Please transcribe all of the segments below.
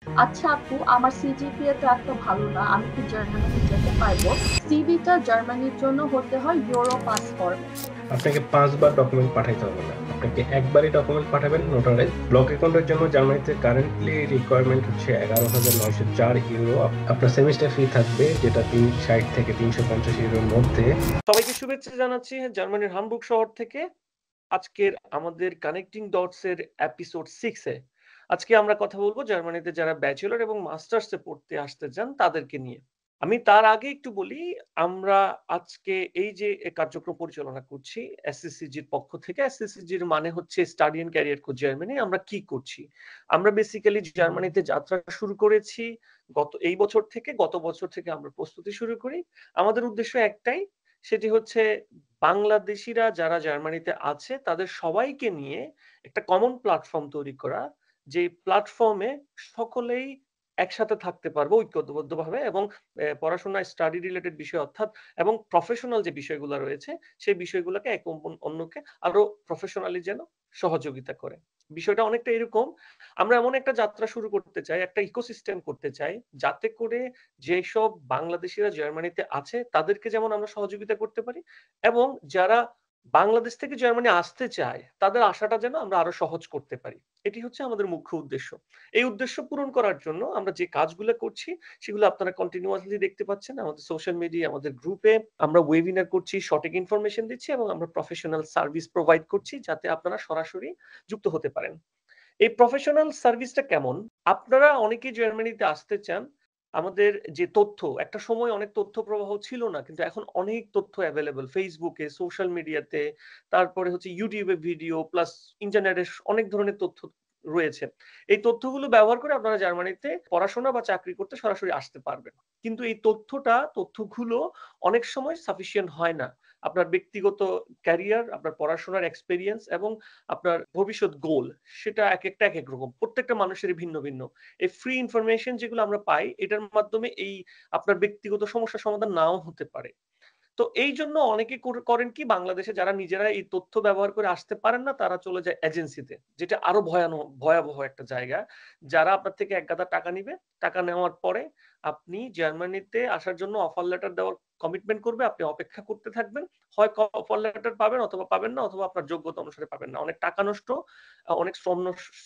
আচ্ছা আপু, আমার সিজিপিএ তো এত ভালো না, আমি কি জার্মানিতে যেতে পারবো? সিভিটা জার্মানির জন্য হতে হয় ইউরো পাস ফরম্যাট। আপনাকে 5 বার ডকুমেন্ট পাঠাইতে হবে না, আপনাকে একবারই ডকুমেন্ট পাঠাবেন নোটারাইজ। ব্লক অ্যাকাউন্টের জন্য জার্মানিতে কারেন্টলি রিকোয়ারমেন্ট হচ্ছে 11,904 ইউরো। আপনার সেমিস্টার ফি থাকবে, যেটা 360 থেকে 350 ইউরোর মধ্যে। সবাইকে শুভেচ্ছা জানাচ্ছি জার্মানির হামবুর্গ শহর থেকে। আজকের আমাদের কানেক্টিং ডটস এর এপিসোড 6 এ আজকে আমরা কথা বলবো জার্মানিতে যারা ব্যাচেলর এবং মাস্টার্স এ পড়তে আসতে চান তাদেরকে নিয়ে। আমি তার আগে একটু বলি, আমরা আজকে এই যে কার্যক্রম পরিচালনা করছি এসএসসিজির পক্ষ থেকে। এসএসসিজির মানে হচ্ছে study and career coach Germany. আমরা কি করছি? আমরা বেসিক্যালি জার্মানিতে যাত্রা শুরু করেছি গত বছর থেকে আমরা প্রস্তুতি শুরু করি। আমাদের উদ্দেশ্য একটাই, সেটি হচ্ছে বাংলাদেশিরা যারা জার্মানিতে আছে তাদের সবাইকে নিয়ে একটা কমন প্ল্যাটফর্ম তৈরি করা, যে প্ল্যাটফর্মে সকলেই একসাথে থাকতে পারবো ঐক্যবদ্ধভাবে এবং পড়াশোনা স্টাডি রিলেটেড বিষয় অর্থাৎ এবং প্রফেশনাল যে বিষয়গুলো রয়েছে সেই বিষয়গুলোকে এক অন্যকে আরো প্রফেশনালি যেন সহযোগিতা করে। বিষয়টা অনেকটা এরকম, আমরা এমন একটা যাত্রা শুরু করতে চাই, একটা ইকোসিস্টেম করতে চাই, যাতে করে যেসব বাংলাদেশিরা জার্মানিতে আছে তাদেরকে যেমন আমরা সহযোগিতা করতে পারি, এবং যারা বাংলাদেশ থেকে জার্মানি আসতে চায় তাদের আশাটা যেন আমরা আরো সহজ করতে পারি। এটি হচ্ছে আমাদের মুখ্য উদ্দেশ্য। এই উদ্দেশ্য পূরণ করার জন্য আমরা যে কাজগুলো করছি সেগুলো আপনারা কন্টিনিউয়াসলি দেখতে পাচ্ছেন আমাদের সোশ্যাল মিডিয়া, আমাদের গ্রুপে। আমরা ওয়েবিনার করছি, সঠিক ইনফরমেশন দিচ্ছি এবং আমরা প্রফেশনাল সার্ভিস প্রোভাইড করছি যাতে আপনারা সরাসরি যুক্ত হতে পারেন। এই প্রফেশনাল সার্ভিসটা কেমন? আপনারা অনেকেই জার্মানিতে আসতে চান। আমাদের যে তথ্য, একটা সময় অনেক তথ্য প্রবাহ ছিল না, কিন্তু এখন অনেক তথ্য অ্যাভেলেবল ফেসবুকে, সোশ্যাল মিডিয়াতে, তারপরে হচ্ছে ইউটিউবে ভিডিও প্লাস ইন্টারনেটে অনেক ধরনের তথ্য রয়েছে। এই তথ্যগুলো ব্যবহার করে আপনারা জার্মানিতে পড়াশোনা বা চাকরি করতে সরাসরি আসতে পারবেন। কিন্তু এই তথ্যগুলো অনেক সময় সাফিসিয়েন্ট হয় না। আপনার ব্যক্তিগত ক্যারিয়ার, আপনার পড়াশোনার এক্সপেরিয়েন্স এবং আপনার ভবিষ্যৎ গোল, সেটা একেকটা একেক রকম। প্রত্যেকটা মানুষেরই ভিন্ন ভিন্ন। এই ফ্রি ইনফরমেশন যেগুলো আমরা পাই, এটার মাধ্যমে এই আপনার ব্যক্তিগত সমস্যার সমাধান নাও হতে পারে। তো এই জন্য অনেকে করেন কি, বাংলাদেশে যারা নিজেরা এই তথ্য ব্যবহার করে আসতে পারেন না তারা চলে যায় এজেন্সিতে, যেটা আরো ভয়াবহ একটা জায়গা। যারা আপনার থেকে এক গাদা টাকা নিবে, টাকা নেওয়ার পরে আপনি জার্মানিতে আসার জন্য অফার লেটার দেওয়ার কমিটমেন্ট করবে, আপনি অপেক্ষা করতে থাকবেন। হয় অফার লেটার পাবেন অথবা পাবেন না, অথবা আপনার যোগ্যতা অনুসারে পাবেন না। অনেক টাকা নষ্ট, অনেক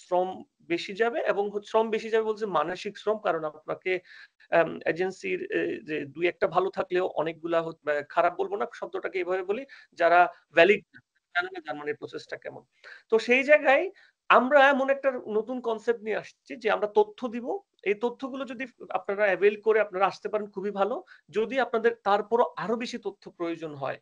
শ্রম বেশি যাবে, এবং শ্রম বেশি যাবে বলছে মানসিক শ্রম, কারণ আপনাকে এজেন্সির যে দুই একটা ভালো থাকলেও অনেকগুলা খারাপ বলবো না, শব্দটাকে এইভাবে বলি, যারা ভ্যালিড জানে না জার্মানির প্রসেসটা কেমন। তো সেই জায়গায় আমরা এমন একটা নতুন কনসেপ্ট নিয়ে আসছি যে আমরা তথ্য দিব। এই তথ্যগুলো যদি আপনারা অ্যাভেল করে আপনারা আসতে পারেন খুবই ভালো। যদি আপনাদের তারপরও আরো বেশি তথ্য প্রয়োজন হয়,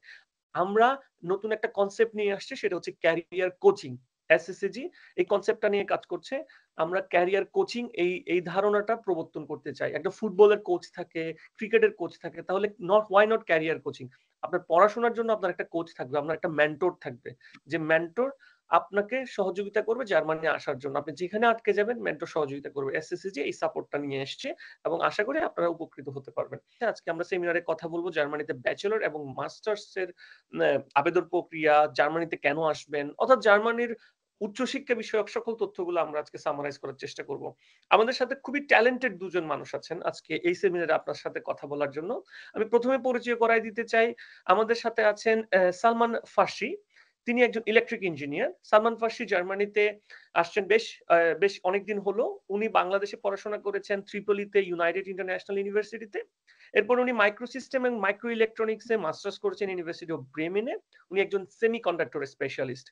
আমরা নতুন একটা কনসেপ্ট নিয়ে আসছি, সেটা হচ্ছে ক্যারিয়ার কোচিং। এসএসসিজি এই কনসেপ্টটা নিয়ে কাজ করছে। আমরা ক্যারিয়ার কোচিং এই ধারণাটা প্রবর্তন করতে চাই। একটা ফুটবলের কোচ থাকে, ক্রিকেটের কোচ থাকে, তাহলে হোয়াই নট ক্যারিয়ার কোচিং? আপনার পড়াশোনার জন্য আপনার একটা কোচ থাকবে, আপনার একটা মেন্টর থাকবে, যে মেন্টর আপনাকে সহযোগিতা করবে জার্মানি আসার জন্য। আপনি যেখানে আটকে যাবেন মেন্টর সহযোগিতা করবে। এসএসসিজি এই সাপোর্টটা নিয়ে এসছে এবং আশা করি আপনারা উপকৃত হতে পারবেন। আজকে আমরা সেমিনারে কথা বলবো জার্মানিতে ব্যাচেলর এবং মাস্টার্স এর আবেদন প্রক্রিয়া, জার্মানিতে কেন আসবেন, অর্থাৎ জার্মানির উচ্চশিক্ষা বিষয়ক সকল তথ্যগুলো আমরা আজকে সামারাইজ করার চেষ্টা করব। আমাদের সাথে খুবই ট্যালেন্টেড দুজন মানুষ আছেন আজকে এই সেমিনারে আপনার সাথে কথা বলার জন্য। আমি প্রথমে পরিচয় করাই দিতে চাই। আমাদের সাথে আছেন সালমান ফার্সি। তিনি একজন ইলেকট্রিক ইঞ্জিনিয়ার। সালমান ফার্সি জার্মানিতে আসছেন বেশ অনেকদিন হলো। উনি বাংলাদেশে পড়াশোনা করেছেন ত্রিপলিতে, ইউনাইটেড ইন্টারন্যাশনাল ইউনিভার্সিটিতে। এরপর উনি মাইক্রো সিস্টেম এবং মাইক্রো ইলেকট্রনিক্সে মাস্টার্স করেছেন ইউনিভার্সিটি অফ ব্রেমেনে। উনি একজন সেমিকন্ডাক্টর স্পেশালিস্ট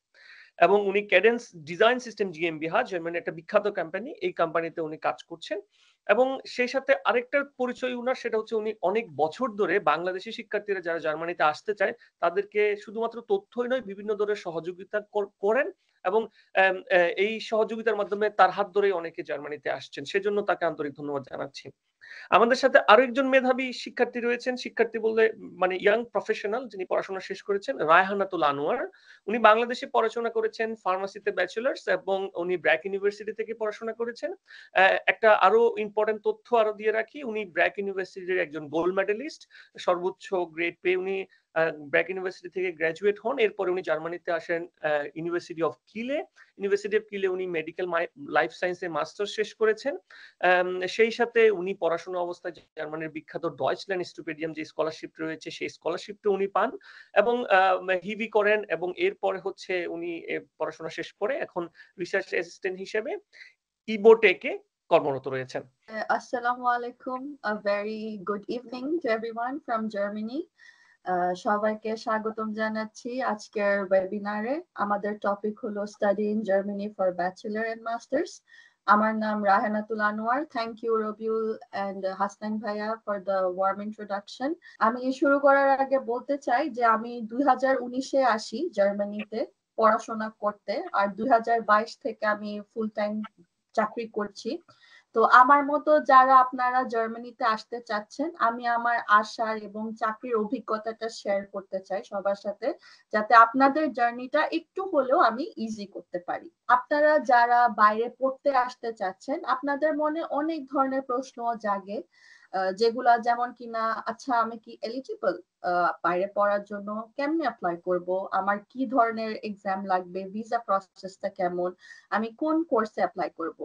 এবং উনি ক্যাডেন্স ডিজাইন সিস্টেম জিএমবিহা, জার্মানির একটা বিখ্যাত কোম্পানি, এই কোম্পানিতে উনি কাজ করছেন। এবং সেই সাথে আরেকটা পরিচয় উনার, সেটা হচ্ছে উনি অনেক বছর ধরে বাংলাদেশি শিক্ষার্থীরা যারা জার্মানিতে আসতে চায় তাদেরকে শুধুমাত্র তথ্যই নয়, বিভিন্ন ধরনের সহযোগিতা করেন, এবং এই সহযোগিতার মাধ্যমে তার হাত ধরেই অনেকে জার্মানিতে আসছেন। সেজন্য তাকে আন্তরিক ধন্যবাদ জানাচ্ছি। আমাদের সাথে আরো একজন মেধাবী শিক্ষার্থী রয়েছেন। শিক্ষার্থী বললে মানে ইয়াং প্রফেশনাল, যিনি পড়াশোনা শেষ করেছেন, রায়হানাতুল আনোয়ার। উনি বাংলাদেশে পড়াশোনা করেছেন ফার্মাসিতে ব্যাচেলার্স, এবং উনি ব্র্যাক ইউনিভার্সিটি থেকে পড়াশোনা করেছেন। একটা আরো ইম্পর্টেন্ট তথ্য আরো দিয়ে রাখি, উনি ব্র্যাক ইউনিভার্সিটির একজন গোল্ড মেডেলিস্ট, সর্বোচ্চ গ্রেড পেয়ে উনি ব্র্যাক ইউনিভার্সিটি থেকে গ্র্যাজুয়েট হন। এরপরে উনি জার্মানিতে আসেন ইউনিভার্সিটি অফ কিলে। ইউনিভার্সিটি অফ কিলে উনি মেডিকেল লাইফ সায়েন্সে মাস্টার শেষ করেছেন। সেই সাথে উনি পড়াশোনা অবস্থায় জার্মানির বিখ্যাত ডয়েচল্যান্ড স্টুপেডিয়াম যে স্কলারশিপ রয়েছে সেই স্কলারশিপটা উনি পান এবং হিভি করেন, এবং এরপরে হচ্ছে উনি পড়াশোনা শেষ করে এখন রিসার্চ অ্যাসিস্ট্যান্ট হিসেবে ইবোটেকে কর্মরত রয়েছেন। Assalamu alaikum. A very good evening to everyone from Germany. সবাইকে স্বাগতম জানাচ্ছি আজকের ওয়েবিনারে। আমাদের টপিক হলো study in Germany for bachelor and masters. আমার নাম Rahanatul Anwar. Thank you Rabiul and Hasnain ভাইয়া ফর দ্য ওয়ার্ম ইন্ট্রোডাকশন। আমি শুরু করার আগে বলতে চাই যে আমি 2019-এ আসি জার্মানিতে পড়াশোনা করতে, আর 2022 থেকে আমি ফুল টাইম চাকরি করছি। তো আমার মতো যারা আপনারা জার্মানিতে আসতে চাচ্ছেন, আমি আমার আশা এবং চাকরির অভিজ্ঞতাটা শেয়ার করতে চাই সবার সাথে, যাতে আপনাদের জার্নিটা একটু হলেও আমি ইজি করতে পারি। আপনারা যারা বাইরে পড়তে আসতে চাচ্ছেন, আপনাদের মনে অনেক ধরনের প্রশ্ন জাগে, যেগুলা যেমন কিনা, আচ্ছা আমি কি এলিজিবল বাইরে পড়ার জন্য, কেমনে অ্যাপ্লাই করব, আমার কি ধরনের এক্সাম লাগবে, ভিসা প্রসেসটা কেমন, আমি কোন কোর্সে অ্যাপ্লাই করব,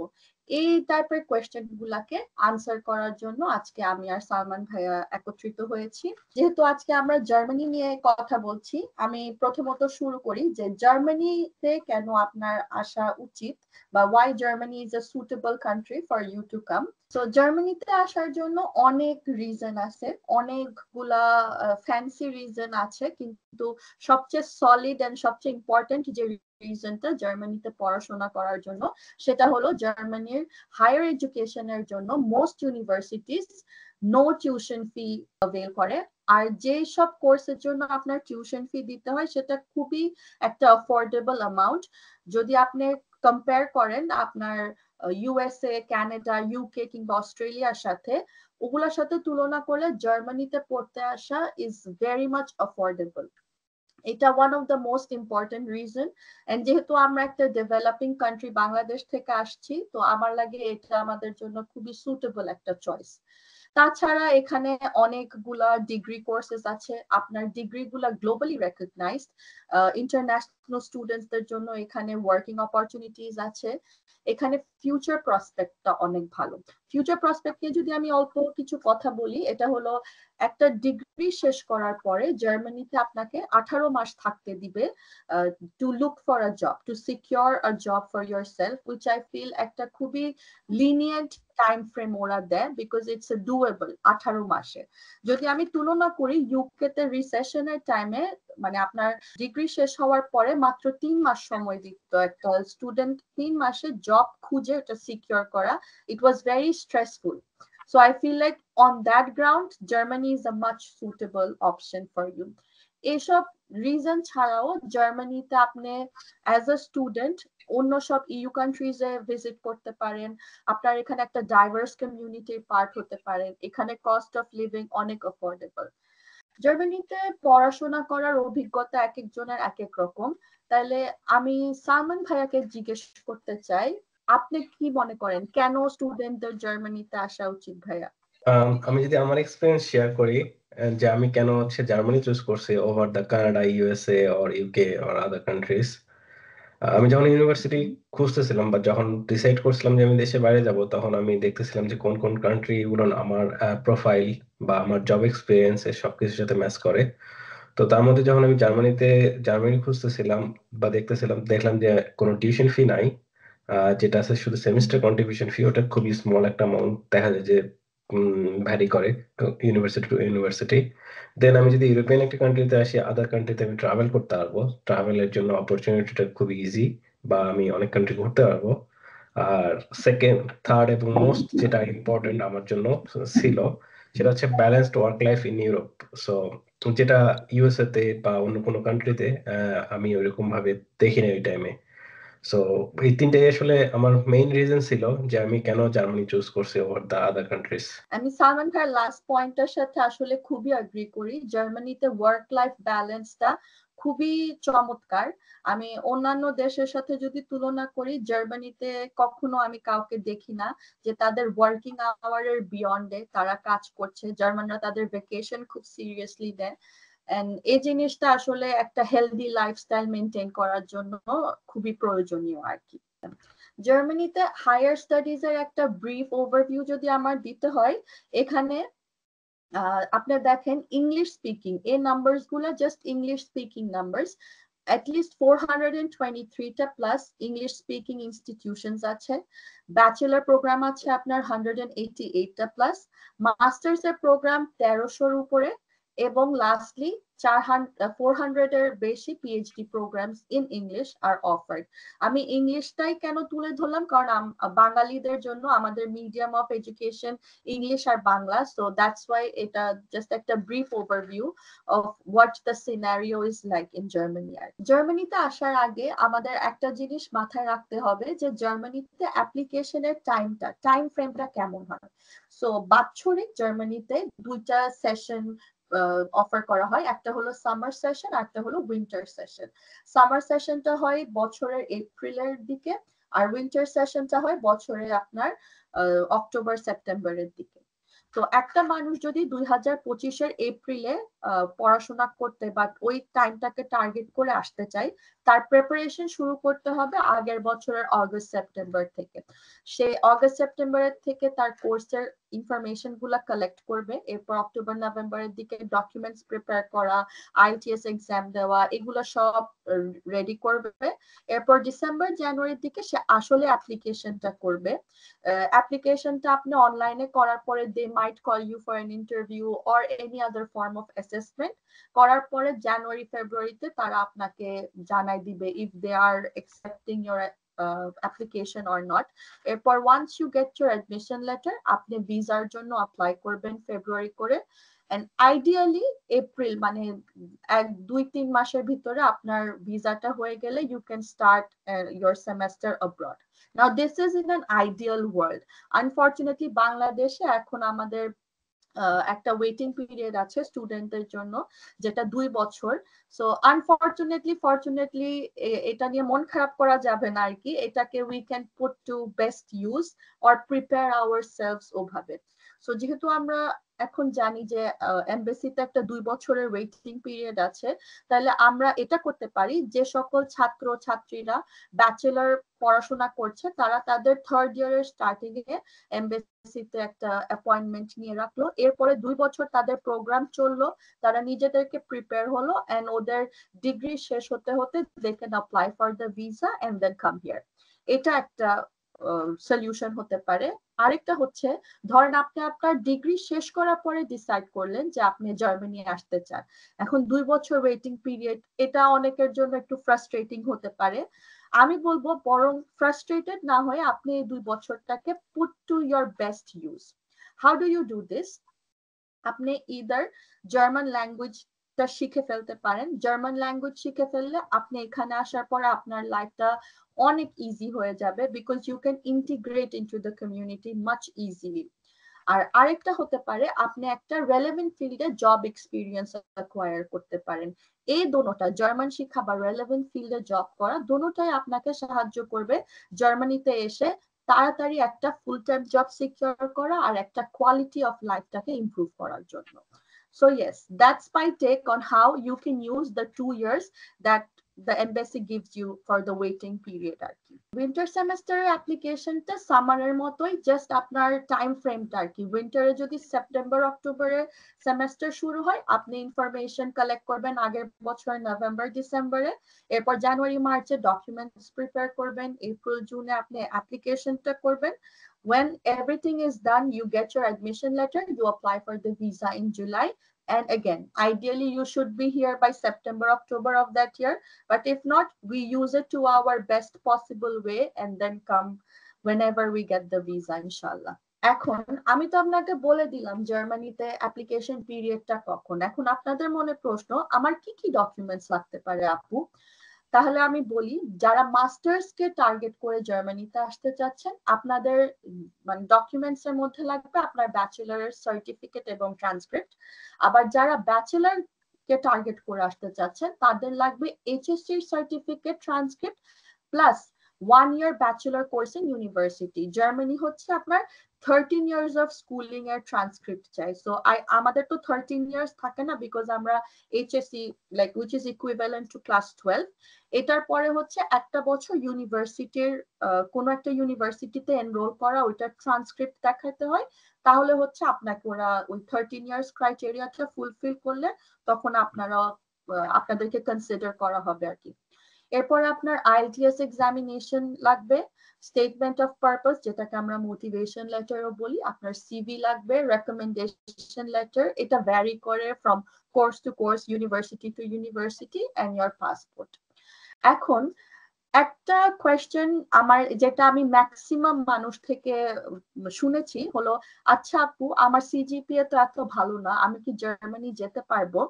এই টাইপের কোয়েশ্চেন গুলাকে আনসার করার জন্য আজকে আমি আর সালমান ভাইয়া একত্রিত হয়েছি। যেহেতু আজকে আমরা জার্মানি নিয়ে কথা বলছি, আমি প্রথমত শুরু করি যে জার্মানিতে কেন আপনার আসা উচিত, বা why Germany is a suitable country for you to come. তো জার্মানিতে আসার জন্য অনেক রিজন আছে, অনেকগুলা ফ্যান্সি রিজন আছে, কিন্তু সবচেয়ে সলিড এন্ড সবচেয়ে ইম্পর্টেন্ট যে রিজনটা জার্মানিতে পড়াশোনা করার জন্য, সেটা হলো জার্মানির হায়ার এডুকেশনের জন্য most universities no tuition fee avail করে। আর যে সব কোর্সের জন্য আপনার টিউশন ফি দিতে হয় সেটা খুবই একটা অ্যাফোর্ডেবল অ্যামাউন্ট। যদি আপনি কম্পেয়ার করেন আপনার ইউএসএ, কানাডা, ইউকে কিংবা অস্ট্রেলিয়ার সাথে, ওগুলোর সাথে তুলনা করলে জার্মানিতে পড়তে আসা ইজ ভেরি মাচ অ্যাফোর্ডেবল। এটা one of the most important reason. And যেহেতু আমরা একটা ডেভেলপিং কান্ট্রি বাংলাদেশ থেকে আসছি, তো আমার লাগে এটা আমাদের জন্য খুবই সুটেবল একটা চয়েস। তাছাড়া এখানে অনেকগুলা ডিগ্রি কোর্সেস আছে, আপনার ডিগ্রি গুলা গ্লোবালি রেকগনাইজড। ইন্টারন্যাশনাল স্টুডেন্টসদের জন্য এখানে ওয়ার্কিং অপরচুনিটিস আছে। এখানে ফিউচার প্রসপেক্টটা অনেক ভালো। ফিউচার প্রসপেক্ট নিয়ে যদি আমি অল্প কিছু কথা বলি, এটা হলো একটা ডিগ্রি শেষ করার পরে জার্মানিতে আপনাকে 18 মাস থাকতে দিবে to look for a job, to secure a job for yourself, which I feel একটা খুবই লিনিয়েন্ট টাইম ফ্রেম ওরা দেয়, বিকজ ইটস এ ডুয়েবল 18 মাসে। যদি আমি তুলনা করি ইউকেতে রিসেশনের টাইমে, মানে আপনার ডিগ্রি শেষ হওয়ার পরে মাত্র 3 মাস সময় দিত একটা স্টুডেন্ট 3 মাসে জব খুঁজে এটা সিকিউর করা। It was very stressful. So I feel like on that ground, Germany is a much suitable option for you. এসব রিজন ছাড়াও জার্মানিতে আপনি অ্যাজ আ স্টুডেন্ট অন্য সব ইউ কান্ট্রিজে ভিজিট করতে পারেন, আপনার এখানে একটা ডাইভার্স কমিউনিটির পার্ট হতে পারেন, এখানে কস্ট অফ লিভিং অনেক অ্যাফোর্ডেবল। জার্মানিতে পড়াশোনা করার অভিজ্ঞতা এক একজনের এক এক রকম। তাহলে আমি সালমান ভাইয়াকে জিজ্ঞেস করতে চাই, আপনি কি মনে করেন কেন স্টুডেন্টদের জার্মানিতে আসা উচিত ভাইয়া? আমি যদি আমার এক্সপিরিয়েন্স শেয়ার করি, যে আমি কেন জার্মানি চুজ করছি over the Canada, USA or UK or other countries. আমি যখন ইউনিভার্সিটি খুঁজতেছিলাম বা যখন ডিসাইড করছিলাম যে আমি দেশের বাইরে যাব, তখন আমি দেখতেছিলাম যে কোন কোন কান্ট্রি গুলো আমার প্রোফাইল বা আমার জব এক্সপিরিয়েন্স এর সবকিছুর সাথে ম্যাচ করে। তো তার মধ্যে যখন আমি জার্মানি খুঁজতেছিলাম বা দেখলাম যে কোনো টিউশন ফি নাই, যেটা আছে শুধু সেমিস্টার কন্ট্রিবিউশন ফি, ওটা খুবই স্মল একটা অ্যামাউন্ট দেখা যায় যে ভ্যারি করে ইউনিভার্সিটি টু ইউনিভার্সিটি। দেন আমি যদি ইউরোপিয়ান একটা কান্ট্রিতে আসি, আদার কান্ট্রিতে আমি ট্রাভেল করতে পারবো, ট্রাভেলের জন্য অপরচুনিটিটা খুবই ইজি, বা আমি অনেক কান্ট্রি ঘুরতে পারবো। আর সেকেন্ড, থার্ড এবং মোস্ট যেটা ইম্পর্টেন্ট আমার জন্য ছিল, সেটা হচ্ছে balanced work life in Europe. So যেটা ইউএসএ তে বা অন্য কোনো কান্ট্রিতে আমি ওইরকম ভাবে দেখি না ওই টাইমে। সো এই তিনটাই আসলে আমার মেইন রিজন ছিল যে আমি কেন জার্মানি চুজ করছি ওভার দ্য আদার কান্ট্রিজ। আমি সালমান ভাইয়ের লাস্ট পয়েন্টটার সাথে আসলে খুবই এগ্রি করি। জার্মানিতে ওয়ার্ক লাইফ ব্যালেন্সটা খুবই চমৎকার। আমি অন্যান্য দেশের সাথে যদি তুলনা করি, জার্মানিতে কখনো আমি কাউকে দেখি না যে তাদের ওয়ার্কিং আওয়ারের বিয়ন্ডে তারা কাজ করছে। জার্মানরা তাদের ভ্যাকেশন খুব সিরিয়াসলি দেয়। এন্ড এই জিনিসটা আসলে একটা হেলদি লাইফস্টাইল মেনটেন করার জন্য খুবই প্রয়োজনীয় আর কি। জার্মানিতে হায়ার স্টাডিজ এর একটা ব্রিফ ওভারভিউ যদি আমার দিতে হয়, এখানে আপনি দেখেন ইংলিশ স্পিকিং এই নাম্বারস গুলো just English speaking numbers. at least 423টা প্লাস ইংলিশ স্পিকিং ইনস্টিটিউশনস আছে। ব্যাচেলর প্রোগ্রাম আছে আপনার 188টা প্লাস। মাস্টার্স এর প্রোগ্রাম 1300-র উপরে, এবং লাস্টলি 400 এর বেশি PhD programs in English are offered. আমি ইংলিশটাই কেন তুলে ধরলাম, কারণ বাঙালিদের জন্য আমাদের মিডিয়াম অফ এডুকেশন ইংলিশ আর বাংলা, সো দ্যাটস ওয়াই এটা জাস্ট একটা brief overview of what the scenario is like in Germany. আর জার্মানিতে আসার আগে আমাদের একটা জিনিস মাথায় রাখতে হবে যে জার্মানিতে অ্যাপ্লিকেশনের টাইম ফ্রেমটা কেমন হয়। সো বাৎসরিক জার্মানিতে দুইটা সেশন অফার করা হয়, একটা হলো সামার সেশন, একটা হলো উইন্টার সেশন। সামার সেশনটা হয় বছরের এপ্রিলের দিকে, আর উইন্টার সেশনটা হয় বছরের আপনার অক্টোবর সেপ্টেম্বরের দিকে। তো একটা মানুষ যদি 2025-এর এপ্রিলে পড়াশোনা করতে বা ওই টাইমটাকে টার্গেট করে আসতে চায়, তার প্রিপারেশন শুরু করতে হবে আগের বছরের অগস্ট সেপ্টেম্বর থেকে। সে অগস্ট সেপ্টেম্বরের থেকে তার কোর্সের ইনফরমেশন গুলা কালেক্ট করবে, এরপর অক্টোবর নভেম্বরের দিকে ডকুমেন্টস প্রিপেয়ার করা, আইটিএস এক্সাম দেওয়া, এগুলো সব রেডি করবে। এরপর ডিসেম্বর জানুয়ারির দিকে সে আসলে অ্যাপ্লিকেশনটা করবে। অ্যাপ্লিকেশনটা আপনি অনলাইনে করার পরে they might call you for an interview or any other form of assessment. করার পরে জানুয়ারি ফেব্রুয়ারিতে তারা আপনাকে জানাই দিবে if they are accepting your application or not. এরপর once you get your admission letter, আপনি ভিসার জন্য অ্যাপ্লাই করবেন ফেব্রুয়ারি করে, and ideally এপ্রিল মানে 1-2-3 মাসের ভিতরে আপনার ভিসাটা হয়ে গেলে you can start your semester abroad. Now this is in an ideal world. Unfortunately বাংলাদেশে এখন আমাদের একটা ওয়েটিং পিরিয়ড আছে স্টুডেন্টদের জন্য, যেটা 2 বছর। সো ফরচুনেটলি এটা নিয়ে মন খারাপ করা যাবে না আর কি, এটাকে we can put to best use or prepare ourselves ওভাবে। সো যেহেতু আমরা এখন জানি যে এমবেসিতে একটা 2 বছরের ওয়েটিং পিরিয়ড আছে, তাহলে আমরা এটা করতে পারি যে সকল ছাত্র ছাত্রীরা ব্যাচেলর পড়াশোনা করছে তারা তাদের 3rd ইয়ারের স্টার্টিং এ এমবেসিতে একটা অ্যাপয়েন্টমেন্ট নিয়ে রাখলো, এরপরে 2 বছর তাদের প্রোগ্রাম চললো, তারা নিজেদেরকে প্রিপেয়ার হলো, এন্ড ওদের ডিগ্রি শেষ হতে হতে they can apply for the visa and then come here. এটা একটা সলিউশন হতে পারে। আরেকটা হচ্ছে, ধরেন আপনি আপনার ডিগ্রি শেষ করার পরে ডিসাইড করলেন যে আপনি জার্মানি আসতে চান, এখন 2 বছর ওয়েটিং পিরিয়ড, এটা অনেকের জন্য একটু ফ্রাস্ট্রেটিং হতে পারে। আমি বলবো বরং ফ্রাস্ট্রেটেড না হয়ে আপনি এই 2 বছরটাকে put to your best use. How do you do this? আপনি ইদার জার্মান ল্যাঙ্গুয়েজটা শিখে ফেলতে পারেন। জার্মান ল্যাঙ্গুয়েজ শিখে ফেললে আপনি এখানে আসার পরে আপনার লাইফটা অনেক ইজি হয়ে যাবে, because you can integrate into the community much easily. আর আরেকটা হতে পারে আপনি একটা রেলেভেন্ট ফিল্ডে জব এক্সপিরিয়েন্স অ্যাকোয়ার করতে পারেন। এই দোনোটা, জার্মান শিক্ষা বা রেলেভেন্ট ফিল্ডে জব করা, দোনোটাই আপনাকে সাহায্য করবে জার্মানিতে এসে তাড়াতাড়ি একটা ফুল টাইম জব সিকিউর করা আর একটা কোয়ালিটি অফ লাইফটাকে ইমপ্রুভ করার জন্য। So yes, that's my take on how you can use the 2 years that the embassy gives you for the waiting period আর কি। উইন্টার সেমেস্টারের অ্যাপ্লিকেশনটা সামারের মতোই, জাস্ট আপনার টাইম ফ্রেমটা আর কি। উইন্টারে যদি সেপ্টেম্বর অক্টোবরে সেমেস্টার শুরু হয়, আপনি ইনফরমেশন কালেক্ট করবেন আগের বছর নভেম্বর ডিসেম্বরে, এরপর জানুয়ারি মার্চে ডকুমেন্টস প্রিপেয়ার করবেন, এপ্রিল জুনে আপনি অ্যাপ্লিকেশনটা করবেন। When everything is done, you get your admission letter, you apply for the visa in July. And again, ideally, you should be here by September, October of that year. But if not, we use it to our best possible way and then come whenever we get the visa, inshallah. এখন আমি তো আপনাকে বলে দিলাম জার্মানিতে application পিরিয়ডটা কখন। এখন আপনাদের মনে প্রশ্ন, আমার কি কি ডকুমেন্টস লাগতে পারে আপু? তাহলে আমি বলি, যারা মাস্টার্স কে টার্গেট করে জার্মানিতে আসতে চাচ্ছেন, আপনাদের মানে ডকুমেন্টস এর মধ্যে লাগবে আপনার ব্যাচেলরের সার্টিফিকেট এবং ট্রান্সক্রিপ্ট। আবার যারা ব্যাচেলর কে টার্গেট করে আসতে চাচ্ছেন তাদের লাগবে HSC certificate transcript plus 1 year bachelor course in university. Germany হচ্ছে আপনার 13 years of schooling এর ট্রান্সক্রিপ্ট চাই। সো আমাদের তো 13 years থাকে না, বিকজ আমরা HSC like which is equivalent to class 12। এটার পরে হচ্ছে একটা বছর ইউনিভার্সিটির কোনো একটা ইউনিভার্সিটিতে এনরোল করা, ওইটার ট্রান্সক্রিপ্ট দেখাতে হয়। তাহলে হচ্ছে আপনাকে ওরা ওই 13 years ক্রাইটেরিয়াটা ফুলফিল করলে তখন আপনাদেরকে কনসিডার করা হবে আর কি। এরপর আপনার আইএলটিএস এক্সামিনেশন লাগবে, স্টেটমেন্ট অফ পারপাস যেটাকে আমরা মোটিভেশন লেটারও বলি, আপনার সিভি লাগবে, রেকমেন্ডেশন লেটার, এটা ভ্যারি করে from course to course, university to university, and your passport. এখন একটা কোয়েশ্চেন আমার যেটা আমি ম্যাক্সিমাম মানুষ থেকে শুনেছি হলো, আচ্ছা আপু আমার সিজিপিএ তো এত ভালো না, আমি কি জার্মানি যেতে পারবো?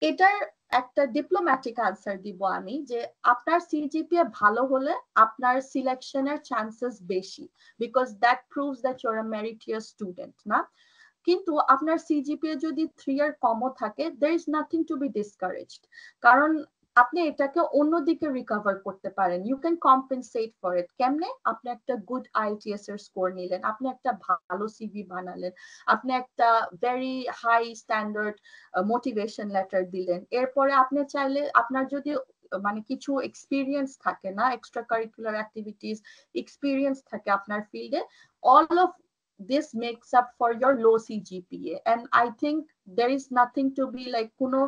এটার একটা ডিপ্লোম্যাটিক আনসার দিব আমি, যে আপনার সিজিপিএ ভালো হলে আপনার সিলেকশনের চান্সেস বেশি, because that proves that you are a meritorious student না। কিন্তু আপনার সিজিপিএ যদি 3 এর কমও থাকে, there is nothing to be discouraged, কারণ আপনি এটাকে অন্যদিকে রিকভার করতে পারেন। You can compensate for it. কেমনে? আপনি একটা গুড আইএলটিএস এর স্কোর নিলেন, আপনি একটা ভালো সিভি বানালেন, আপনি একটা very high standard motivation letter দিলেন। এরপরে আপনি চাইলে আপনার যদি মানে কিছু এক্সপিরিয়েন্স থাকে না, এক্সট্রা কারিকুলার অ্যাক্টিভিটিস এক্সপিরিয়েন্স থাকে আপনার ফিল্ডে, all of this makes up for your low CGPA. And I think there is nothing to be like কোনো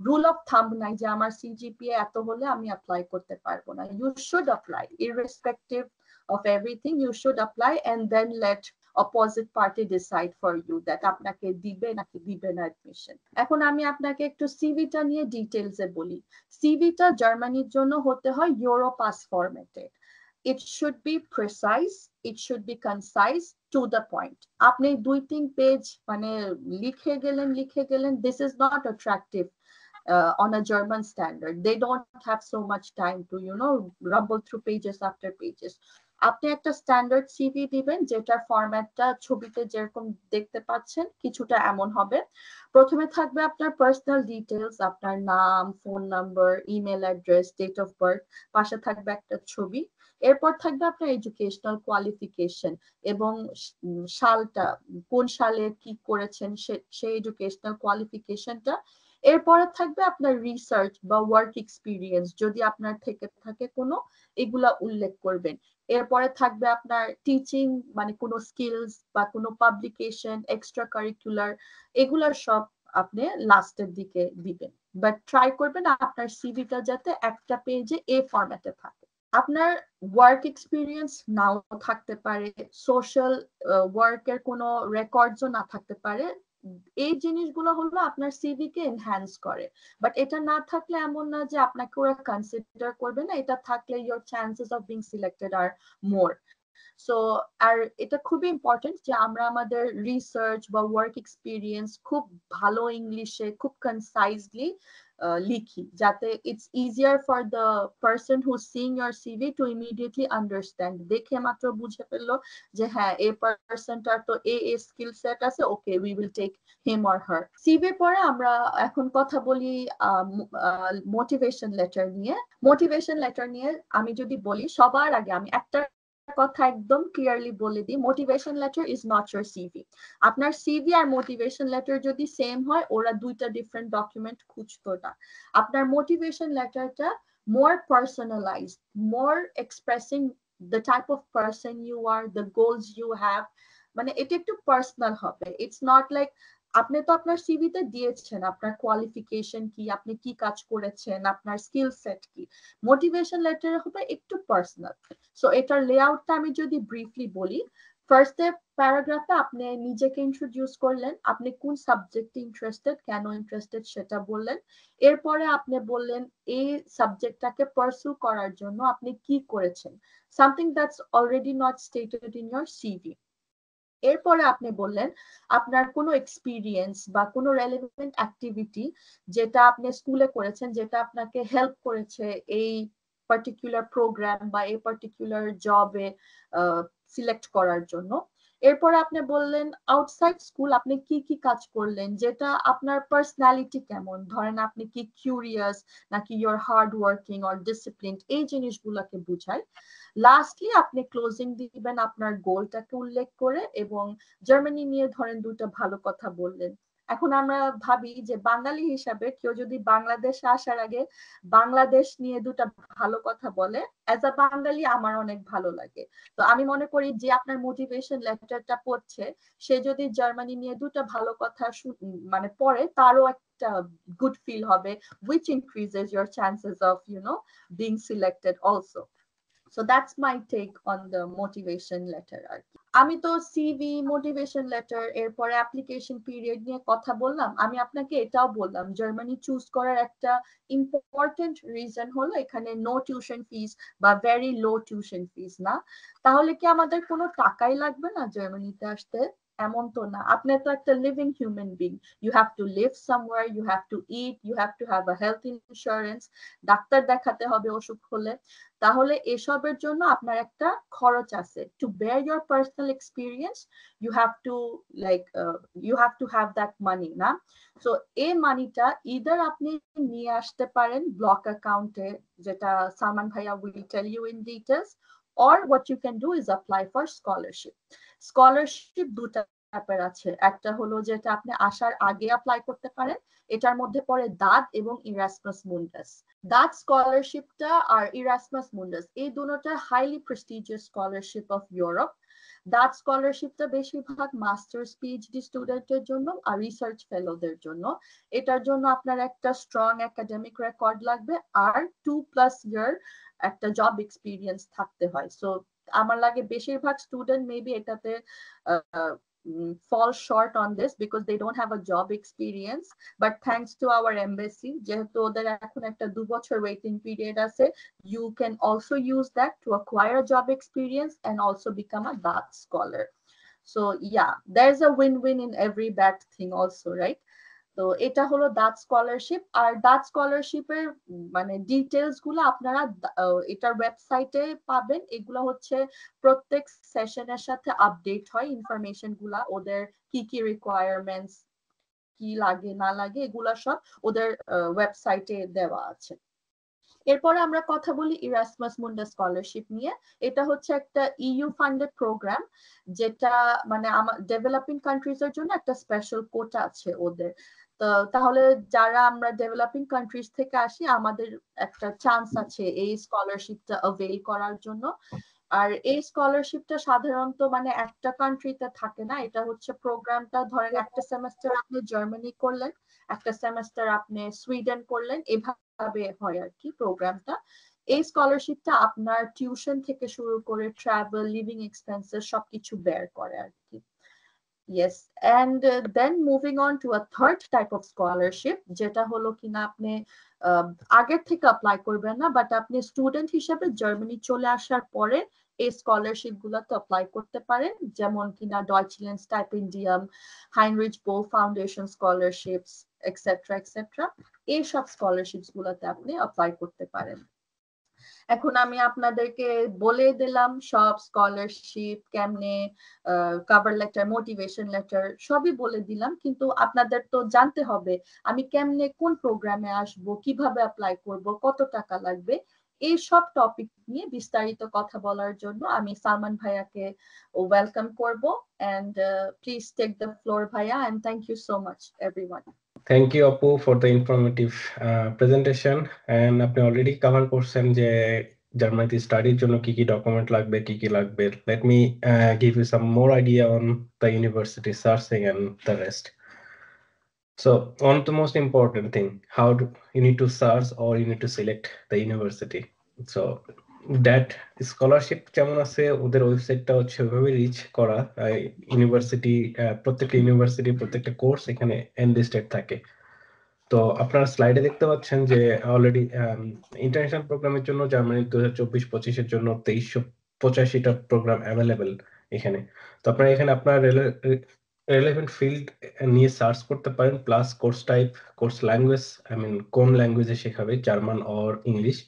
rule of thumb নাই যে আমার CGPA এত হলে আমি অ্যাপ্লাই করতে পারবো না। You should apply irrespective of everything. You should apply and then let opposite party decide for you that আপনাকে দিবে নাকি দিবে না অ্যাডমিশন। এখন আমি আপনাকে একটু সিভিটা নিয়ে ডিটেইলসে বলি। সিভিটা জার্মানির জন্য হতে হয় ইউরোপাস ফরম্যাটে। It should be precise, it should be concise, to the point. আপনি 2-3 পেজ মানে লিখে গেলেন, this is not attractive on a German standard. They don't have so much time to rumble through pages after pages. আপনি একটা standard CV দিবেন যেটার ফরম্যাটটা ছবিতে যেরকম দেখতে পাচ্ছেন কিছুটা এমন হবে। প্রথমে থাকবে আপনার পার্সোনাল ডিটেইলস, আপনার নাম, phone number, email address, date of birth, পাশে থাকবে একটা ছবি। এরপর থাকবে আপনার এডুকেশনাল কোয়ালিফিকেশন এবং সালটা, কোন সালে কি করেছেন সেই এডুকেশনাল কোয়ালিফিকেশনটা। এরপরে থাকবে আপনার রিসার্চ বা ওয়ার্ক এক্সপিরিয়েন্স যদি আপনার থেকে থাকে কোনো, এগুলা উল্লেখ করবেন। এরপরে থাকবে আপনার টিচিং মানে কোনো স্কিলস বা কোনো পাবলিকেশন, এক্সট্রা কারিকুলার, এগুলার সব আপনি লাস্টের দিকে দিবেন। বাট ট্রাই করবেন আপনার সিভিটা যাতে একটা পেজে এ ফরম্যাটে থাকে। আপনার ওয়ার্ক এক্সপিরিয়েন্স নাও থাকতে পারে, সোশ্যাল ওয়ার্কের কোনো রেকর্ডসও না থাকতে পারে। এই জিনিসগুলো হলো আপনার সিভি কে এনহ্যান্স করে। বাট এটা না থাকলে এমন না যে আপনাকে ওরা কনসিডার করবে না, এটা থাকলে your chances of being selected are more. So আর এটা খুবই ইম্পর্টেন্ট যে আমরা আমাদের রিসার্চ বা ওয়ার্ক এক্সপিরিয়েন্স খুব ভালো ইংলিশে খুব কনসাইজলি লিখি, যাতে it's easier for the person who seeing your CV two immediately understand. দেখে মাত্র বুঝে ফেললো যে হ্যাঁ এই পারসনটার তো এ স্কিল সেট আছে, okay we will take him or her. CV পরে আমরা এখন কথা বলি মোটিভেশন লেটার নিয়ে। মোটিভেশন লেটার নিয়ে আমি যদি বলি, সবার আগে আমি একটা কথা একদম ক্লিয়ারলি বলে দিই, motivation letter is not your CV. আপনার সিভি আর মোটিভেশন লেটার যদি সেম হয়, ওরা দুইটা ডিফারেন্ট ডকুমেন্ট খুঁজতো না। আপনার মোটিভেশন লেটারটা more personalised, more expressing the type of person you are, the goals you have, মানে এটা একটু পার্সোনাল হবে। ইটস নট লাইক আপনি তো আপনার সিভিতে দিয়েছেন আপনার কোয়ালিফিকেশন কি, আপনি কি কাজ করেছেন, আপনার স্কিল সেট কি। মোটিভেশন লেটার হবে একটু পার্সোনাল। সো এটার লেআউটটা আমি যদি ব্রিফলি বলি, ফার্স্টে প্যারাগ্রাফে আপনি নিজেকে ইন্ট্রোডিউস করলেন, আপনি কোন সাবজেক্টে ইন্টারেস্টেড, কেন ইন্টারেস্টেড সেটা বললেন। এরপরে আপনি বললেন এই সাবজেক্টটাকে পারসু করার জন্য আপনি কি করেছেন, something that's already not stated in your CV. এরপরে আপনি বললেন আপনার কোনো এক্সপিরিয়েন্স বা কোনো রেলেভেন্ট অ্যাক্টিভিটি যেটা আপনি স্কুলে করেছেন, যেটা আপনাকে হেল্প করেছে এই পার্টিকুলার প্রোগ্রাম বা এই পার্টিকুলার জবে সিলেক্ট করার জন্য। এরপরে আপনি বললেন আউটসাইড স্কুল আপনি কি কি কাজ করলেন, যেটা আপনার পার্সোনালিটি কেমন, ধরেন আপনি কি কিউরিয়াস নাকি your hard working or discipline, এই জিনিসগুলোকে বুঝায়। লাস্টলি আপনি ক্লোজিং দিবেন আপনার গোলটাকে উল্লেখ করে, এবং জার্মানি নিয়ে ধরেন দুটো ভালো কথা বললেন। এখন আমরা ভাবি যে বাঙালি হিসাবে কেউ যদি বাংলাদেশে আসার আগে বাংলাদেশ নিয়ে দুটো ভালো কথা বলে, অ্যাজ আ বাঙালি আমার অনেক ভালো লাগে। তো আমি মনে করি যে আপনার মোটিভেশন লেটারটা পড়ছে, সে যদি জার্মানি নিয়ে দুটো ভালো কথা মানে পড়ে, তারও একটা গুড ফিল হবে, which increases your chances of being selected also. So that's my take on the motivation letter আর কি। আমি তো সিভি, মোটিভেশন লেটার, এরপরে অ্যাপ্লিকেশন পিরিয়ড নিয়ে কথা বললাম। আমি আপনাকে এটাও বললাম জার্মানি চুজ করার একটা ইম্পর্টেন্ট রিজন হলো এখানে নো টিউশন ফিস বা ভেরি লো টিউশন ফিস না। তাহলে কি আমাদের কোনো টাকাই লাগবে না জার্মানিতে আসতে? এমন তো না। আপনি তো একটা living human being, you have to live somewhere, you have to eat, you have to have a health insurance, doctor দেখাতে হবে অসুখ হলে। তাহলে এসবের জন্য আপনার একটা খরচ আছে। To bear your personal experience you have to you have to have that money না। সো এই মানিটা ইদার আপনি নিয়ে আসতে পারেন ব্লক অ্যাকাউন্টে, যেটা সালমান ভাইয়া will tell you in details, or what you can do is apply for scholarship. Scholarship দুটা টাইপের আছে, একটা হলো যেটা আপনি আসার আগে অ্যাপ্লাই করতে পারেন, এটার মধ্যে পড়ে দাদ এবং ইরাসমাস মুন্ডাস। দাদ স্কলারশিপটা আর ইরাসমাস মুন্ডাস এই দুটোটা highly prestigious scholarship of Europe. DAAD স্কলারশিপটা বেশিরভাগ মাস্টার্স পিএইচডি স্টুডেন্টের জন্য আর রিসার্চ ফেলোদের জন্য। এটার জন্য আপনার একটা স্ট্রং একাডেমিক রেকর্ড লাগবে আর 2+ ইয়ার একটা জব এক্সপিরিয়েন্স থাকতে হয়। সো আমার লাগে বেশিরভাগ স্টুডেন্ট মেবি এটাতে fall short on this because they don't have a job experience, but thanks to our embassy যেহেতু ওদের এখন একটা 2 বছর waiting period আছে, you can also use that to acquire a job experience and also become a DAT scholar. So yeah, there's a win-win in every bad thing also, right? তো এটা হলো দাত স্কলারশিপ। আর দাত স্কলারশিপের মানে ডিটেলস গুলো আপনারা এটার ওয়েবসাইটে পাবেন। এগুলো হচ্ছে প্রত্যেক সেশনের সাথে আপডেট হয় ইনফরমেশন গুলা, ওদের কি কি রিকোয়ারমেন্টস, কি লাগে না লাগে, এগুলা সব ওদের ওয়েবসাইটে দেওয়া আছে। এরপরে আমরা কথা বলি ইরাসমাস মুন্ডাস স্কলারশিপ নিয়ে। এটা হচ্ছে একটা ইউ ফান্ডেড প্রোগ্রাম, যেটা মানে ডেভেলপিং কান্ট্রিজ এর জন্য একটা স্পেশাল কোটা আছে ওদের। তো তাহলে যারা আমরা ডেভেলপিং কান্ট্রিজ থেকে আসি, আমাদের একটা চান্স আছে এই স্কলারশিপটা অ্যাভেল করার জন্য। আর এই স্কলারশিপটা সাধারণত মানে একটা কান্ট্রিতে থাকে না, এটা হচ্ছে প্রোগ্রামটা ধরেন একটা সেমেস্টার আপনি জার্মানি করলেন, একটা সেমেস্টার আপনি সুইডেন করলেন, এভাবে হয় আর কি প্রোগ্রামটা। এই স্কলারশিপটা আপনার টিউশন থেকে শুরু করে ট্রাভেল, লিভিং এক্সপেন্সেস সবকিছু বেয়ার করে আর কি। Yes, and then moving on to a third type of scholarship, যেটা হলো কিনা আপনি আগের থেকে অ্যাপ্লাই করবেন না, বাট আপনি স্টুডেন্ট হিসেবে জার্মানি চলে আসার পরে এই স্কলারশিপ গুলোতে অ্যাপ্লাই করতে পারেন, যেমন কিনা ডয়চল্যান্ড স্টাইপেন্ডিয়াম, হাইনরিচ বোল ফাউন্ডেশন স্কলারশিপস এক্সেট্রা এক্সেট্রা। এইসব স্কলারশিপস গুলোতে আপনি অ্যাপ্লাই করতে পারেন। এখন আমি আপনাদেরকে বলে দিলাম সব স্কলারশিপ কেমনে, কভার লেটার, মোটিভেশন লেটার সবই বলে দিলাম, কিন্তু আপনাদের তো জানতে হবে আমি কেমনে কোন প্রোগ্রামে আসব, কিভাবে অ্যাপ্লাই করব, কত টাকা লাগবে। এই সব টপিক নিয়ে বিস্তারিত কথা বলার জন্য আমি সালমান ভাইয়াকে ওয়েলকাম করব। And please take the floor ভাইয়া, and thank you so much everyone. Thank you আপু for the informative presentation. And আপনি অলরেডি কভার করছেন যে জার্মানিতে স্টাডির জন্য কি কি ডকুমেন্ট লাগবে, কি কি লাগবে। Let me give you some more idea on the university searching and the rest. So one of the most important thing, how you need to search or you need to select the university. So that scholarship যেমন আছে ওদের ওয়েবসাইটটা হচ্ছে ওইভাবে rich করা, university প্রত্যেকটা university প্রত্যেকটা course এখানে এনলিস্টেড থাকে। তো আপনারা স্লাইডে দেখতে পাচ্ছেন যে অলরেডি ইন্টারন্যাশনাল প্রোগ্রামের জন্য জার্মানি 2024-25-এর জন্য 2385টা প্রোগ্রাম অ্যাভেলেবেল এখানে। তো আপনারা এখানে আপনার রেলেভেন্ট ফিল্ড নিয়ে সার্চ করতে পারেন, plus course type, course language, I mean কোন ল্যাঙ্গুয়েজে শেখাবে, জার্মান অর ইংলিশ।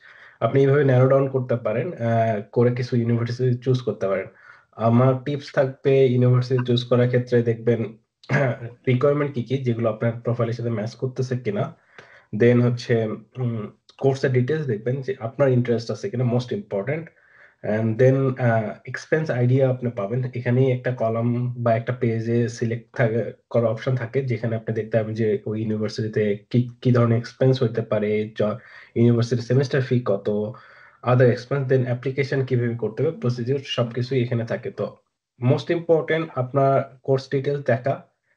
আপনি এইভাবে ন্যারো ডাউন করতে পারেন, করে কিছু ইউনিভার্সিটি চুজ করতে পারেন। আমার টিপস থাকবে ইউনিভার্সিটি চুজ করার ক্ষেত্রে দেখবেন রিকোয়ারমেন্ট কি কি যেগুলো আপনার প্রোফাইলের সাথে ম্যাচ করতেছে কিনা, দেন হচ্ছে কোর্সের ডিটেলস দেখবেন যে আপনার ইন্টারেস্ট আছে কিনা, most important. And then expense idea আপনি পাবেন এখানেই, একটা কলাম বা একটা পেজে সিলেক্ট করার অপশন থাকে যেখানে আপনি দেখতে পাবেন যে ওই ইউনিভার্সিটিতে কি কি ধরনের এক্সপেন্স হইতে পারে, ইউনিভার্সিটি সেমিস্টার ফি কত, আদার এক্সপেন্স, দেন অ্যাপ্লিকেশন কিভাবে করতে হবে, প্রসিডিউর সবকিছুই এখানে থাকে। তো মোস্ট ইম্পর্টেন্ট আপনার কোর্স ডিটেলস দেখা,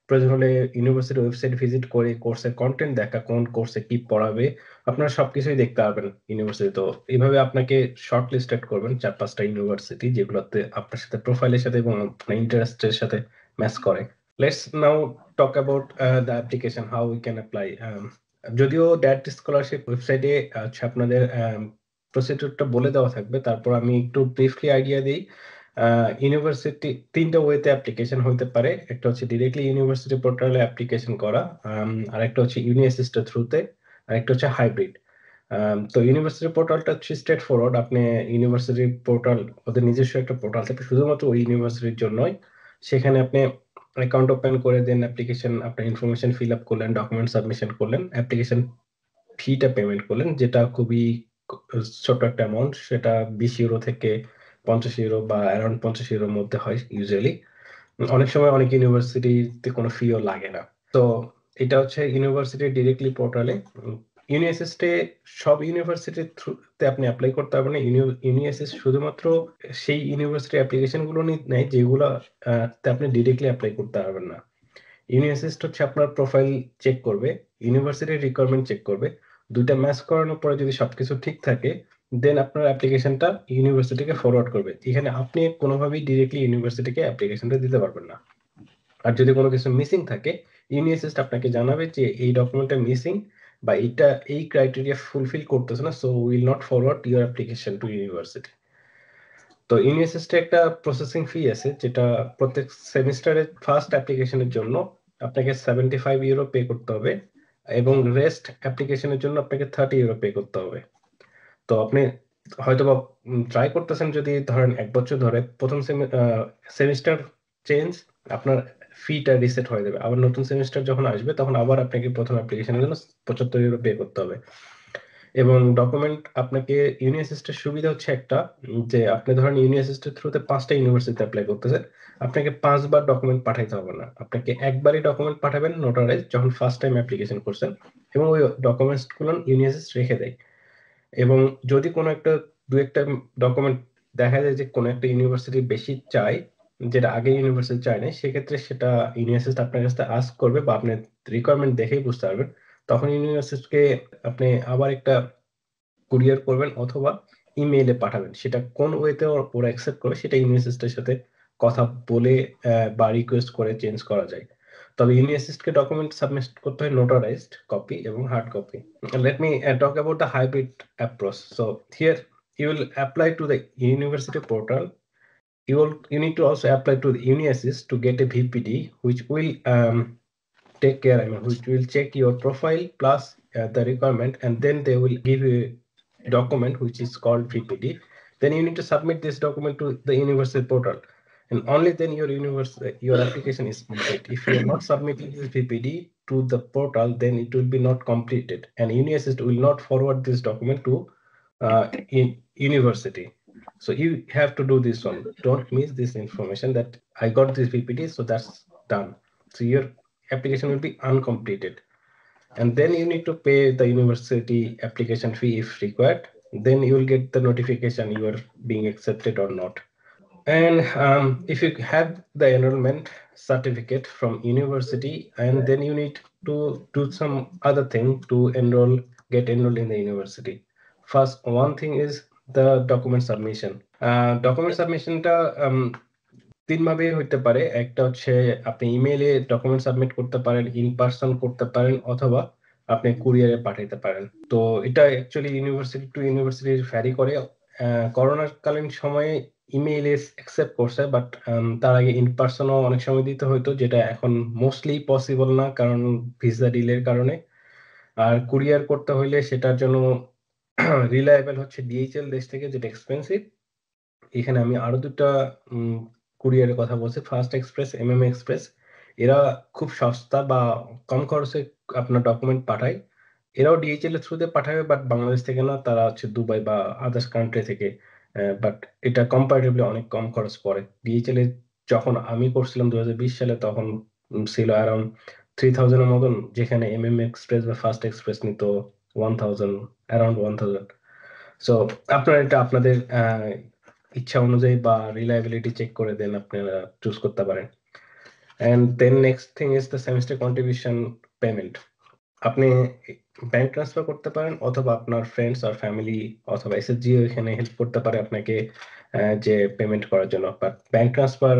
প্রয়োজন হলে ইউনিভার্সিটি ওয়েবসাইট ভিজিট করে কোর্সের কন্টেন্ট দেখা, কোন কোর্সে কি পড়াবে, আপনারা সবকিছুই দেখতে পারবেন ইউনিভার্সিটি। তো এইভাবে আপনাকে শর্ট লিস্টেড করবেন 4-5টা ইউনিভার্সিটি যেগুলোতে আপনার সাথে প্রোফাইলের সাথে এবং আপনার ইন্টারেস্টের সাথে ম্যাচ করে। Let's now talk about the application, how we can apply. যদিও ড্যাট স্কলারশিপ ওয়েবসাইটে আপনাদের প্রসিডিউরটা বলে দেওয়া থাকবে, তারপর আমি একটু ব্রিফলি আইডিয়া দিই। ইউনিভার্সিটি 3টা ওয়েতে অ্যাপ্লিকেশন হতে পারে। একটা হচ্ছে ডিরেক্টলি ইউনিভার্সিটি পোর্টালে অ্যাপ্লিকেশন করা, আর একটা হচ্ছে ইউনিঅ্যাসিস্টের থ্রুতে, আর একটা হচ্ছে হাইব্রিড। তো ইউনিভার্সিটি পোর্টালটা হচ্ছে স্ট্রেট ফরওয়ার্ড। আপনি ইউনিভার্সিটি পোর্টাল, ওদের নিজস্ব একটা পোর্টাল থাকে শুধুমাত্র ওই ইউনিভার্সিটির জন্যই। সেখানে আপনি অ্যাকাউন্ট ওপেন করে দেন অ্যাপ্লিকেশন, আপনার ইনফরমেশন ফিল আপ করলেন, ডকুমেন্ট সাবমিশন করলেন, অ্যাপ্লিকেশন ফিটা পেমেন্ট করলেন, যেটা খুবই ছোট একটা অ্যামাউন্ট, সেটা 20 ইউরো থেকে 50 ইউরো বা অ্যারাউন্ড 50 ইউরোর মধ্যে হয় ইউজুয়ালি। অনেক সময় অনেক ইউনিভার্সিটিতে কোনো ফিও লাগে না। তো এটা হচ্ছে ইউনিভার্সিটি ডিরেক্টলি পোর্টালে। ইউনিএসএসটে সব ইউনিভার্সিটির থ্রুতে আপনি অ্যাপ্লাই করতে পারবেন না। ইউনিএসএস শুধুমাত্র সেই ইউনিভার্সিটি অ্যাপ্লিকেশনগুলো নেয় যেগুলো তে আপনি ডিরেক্টলি অ্যাপ্লাই করতে পারবেন না। ইউনিএসএস হচ্ছে আপনার প্রোফাইল চেক করবে, ইউনিভার্সিটির রিকোয়ারমেন্ট চেক করবে, দুইটা ম্যাচ করানোর পরে যদি সবকিছু ঠিক থাকে দেন আপনার অ্যাপ্লিকেশনটা ইউনিভার্সিটিকে ফরওয়ার্ড করবে। এখানে আপনি কোনোভাবেই ডিরেক্টলি ইউনিভার্সিটিকে অ্যাপ্লিকেশনটা দিতে পারবেন না। আর যদি কোনো কিছু মিসিং থাকে ইউনিএসএস আপনাকে জানাবে যে এই ডকুমেন্টটা মিসিং বা এটা এই ক্রাইটেরিয়া ফুলফিল করতেছে না, so will not forward your application to university. তো ইউনিএসএসটা একটা প্রসেসিং ফি আছে, যেটা প্রত্যেক সেমিস্টারের ফার্স্ট অ্যাপ্লিকেশনের জন্য আপনাকে 75 ইউরো পে করতে হবে এবং রেস্ট অ্যাপ্লিকেশনের জন্য আপনাকে 30 ইউরো পে করতে হবে। তো আপনি হয়তো বা ট্রাই করতেছেন, যদি ধরেন 1 বছর ধরে প্রথম সেমিস্টার চেঞ্জ, আপনার ফিটা রিসেট হয়ে যাবে। আবার নতুন সেমিস্টার যখন আসবে তখন আবার আপনাকে প্রথম অ্যাপ্লিকেশনের জন্য 75 ইউরো পে করতে হবে। এবং ডকুমেন্ট আপনাকে ইউনিভার্সিটির সুবিধা হচ্ছে একটা, যে আপনি ধরেন ইউনিভার্সিটির থ্রুতে 5টা ইউনিভার্সিটিতে অ্যাপ্লাই করতেছেন, আপনাকে 5বার ডকুমেন্ট পাঠাইতে হবে না, আপনাকে একবারই ডকুমেন্ট পাঠাবেন নোটারাইজ যখন ফার্স্ট টাইম অ্যাপ্লিকেশন করছেন, এবং ওই ডকুমেন্টস গুলো ইউনিভার্সিটি রেখে দেয়। এবং যদি কোনো একটা দু একটা ডকুমেন্ট দেখা যায় যে কোনো একটা ইউনিভার্সিটি বেশি চায়, যেটা আগে ইউনিভার্সিটি চায় না, সেক্ষেত্রে সেটা ইউনিভার্সিটি আপনার কাছে আস্ক করবে বা আপনি রিকোয়ারমেন্ট দেখেই বুঝতে পারবেন। তখন ইউনিভার্সিটিকে আপনি আবার একটা কুরিয়ার করবেন অথবা ইমেইলে পাঠাবেন। সেটা কোন ওয়েতে ওরা অ্যাকসেপ্ট করে সেটা ইউনিভার্সিটির সাথে কথা বলে বা রিকোয়েস্ট করে চেঞ্জ করা যায়। তবে ইউনিভার্সিটিকে ডকুমেন্ট সাবমিট করতে হয় নোটারাইজড কপি এবং hard copy. Let me talk about the hybrid approach. So here you will apply to the university portal. You need to also apply to the UniAssist to get a VPD, which will take care, which will check your profile plus the requirement, and then they will give you a document which is called VPD. Then you need to submit this document to the university portal, and only then your application is complete. If you are not submitting this VPD to the portal, then it will be not completed, and UniAssist will not forward this document to in university. So you have to do this one. Don't miss this information that I got this VPD, so that's done. So your application will be uncompleted, and then you need to pay the university application fee if required. Then you will get the notification you are being accepted or not. And if you have the enrollment certificate from university, and then you need to do some other thing to get enrolled in the university. First one thing is the document submission. Document submissionটা 3 ভাবে হইতে পারে। একটা হচ্ছে আপনি ইমেইলে document submit করতে পারেন, in person করতে পারেন, অথবা আপনি কুরিয়ারে পাঠাইতে পারেন। তো এটা actually university to university vary করে। করোনাকালীন সময়ে ইমেইলে অ্যাকসেপ্ট করছে, বাট তার আগে ইন পার্সনও অনেক সময় দিতে হইতো, যেটা এখন মোস্টলি পসিবল না কারণ ভিসা ডিলের কারণে। আর কুরিয়ার করতে হইলে সেটার জন্য রিলায়েবল হচ্ছে ডিএইচএল দেশ থেকে, যেটা এক্সপেন্সিভ। এখানে আমি আরো দুটা কুরিয়ারের কথা বলছি, ফার্স্ট এক্সপ্রেস, এমএম এক্সপ্রেস, এরা খুব সস্তা বা কম খরচে আপনার ডকুমেন্ট পাঠায়। এরাও ডিএইচএল এর থ্রুতে পাঠাবে, বাট বাংলাদেশ থেকে না, তারা হচ্ছে দুবাই বা আদার্স কান্ট্রি থেকে। বাট এটা কম্পারেটিভলি অনেক কম খরচ পড়ে। ডিএইচএল এ যখন আমি করছিলাম 2020 সালে, তখন ছিল অ্যারাউন্ড 3000 এর মতন, যেখানে এমএম এক্সপ্রেস বা ফার্স্ট এক্সপ্রেস নিত 1000, অ্যারাউন্ড 1000। সো আপনারা এটা আপনাদের ইচ্ছা অনুযায়ী বা রিলায়েবিলিটি চেক করে দেন আপনারা চুজ করতে পারেন। And then next thing is the semester contribution payment. আপনি ব্যাংক ট্রান্সফার করতে পারেন, অথবা আপনার ফ্রেন্ডস আর ফ্যামিলি অথবা এসএসজি এখানে হেল্প করতে পারে আপনাকে যে পেমেন্ট করার জন্য। But bank transfer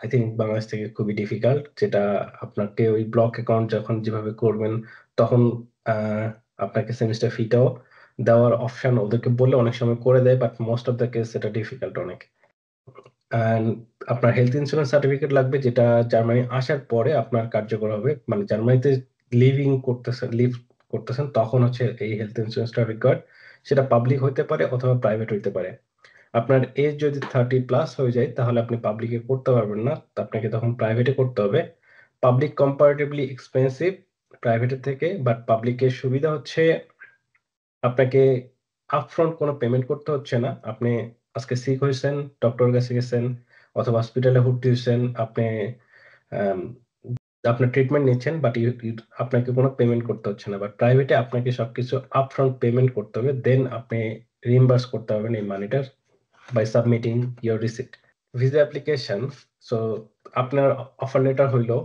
I think Bangladesh থেকে খুবই ডিফিকাল্ট, যেটা আপনাকে ওই ব্লক অ্যাকাউন্ট যখন যেভাবে করবেন, তখন আপনাকে সেমিস্টার ফিটাও দেওয়ার অপশন ওদেরকে বললে অনেক সময় করে দেয়, but most of the case এটা ডিফিকাল্ট অনেক। And আপনার হেলথ ইন্স্যুরেন্স সার্টিফিকেট লাগবে, যেটা জার্মানি আসার পরে আপনার কার্যকর হবে। মানে জার্মানিতে লিভ করতেছেন তখন হচ্ছে এই হেলথ ইন্স্যুরেন্সটা রিকোয়ার্ড। সেটা পাবলিক হইতে পারে অথবা প্রাইভেট হইতে পারে। আপনার এজ যদি 30+ হয়ে যায়, তাহলে আপনি পাবলিকে করতে পারবেন না, আপনাকে তখন প্রাইভেটে করতে হবে। পাবলিক কম্পারেটিভলি এক্সপেন্সিভ প্রাইভেটের থেকে, বাট পাবলিকের সুবিধা হচ্ছে আপনাকে আপফ্রন্ট কোনো পেমেন্ট করতে হচ্ছে না। আপনি আজকে সিক হয়েছেন, ডক্টরের কাছে গেছেন অথবা হসপিটালে ভর্তি হয়েছেন, আপনি আম, আপনার ট্রিটমেন্ট নিচ্ছেন, বাট আপনাকে কোনো পেমেন্ট করতে হচ্ছে না। বাট প্রাইভেটে আপনাকে সবকিছু আপফ্রন্ট পেমেন্ট করতে হবে, দেন আপনি রিইম্বার্স করতে পারবেন এই মানিটার by submitting your receipt. Visa application, so আপনার অফার লেটার হইলো,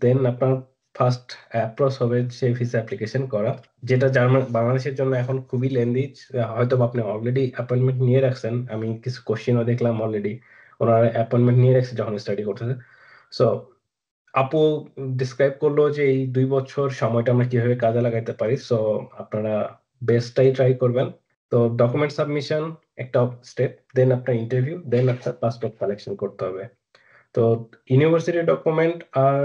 দেন আপনার ফার্স্ট অ্যাপ্রোচ হবে সেই ভিসা অ্যাপ্লিকেশন করা, যেটা বাংলাদেশের জন্য এখন খুবই লেন্দি। হয়তো আপনি অলরেডি অ্যাপয়েন্টমেন্ট নিয়ে রাখছেন, আমি কিছু কোশ্চেনও দেখলাম অলরেডি ওনারা অ্যাপয়েন্টমেন্ট নিয়ে রাখছে যখন স্টাডি করতেছে। সো আপু ডিসক্রাইব করলো যে এই 2 বছর সময়টা আমরা কিভাবে কাজে লাগাইতে পারি। সো আপনারা বেস্টটাই ট্রাই করবেন। তো ডকুমেন্ট সাবমিশন একটা স্টেপ, দেন আপনার ইন্টারভিউ, দেন আপনার পাসপোর্ট কালেকশন করতে হবে। তো ইউনিভার্সিটি ডকুমেন্ট আর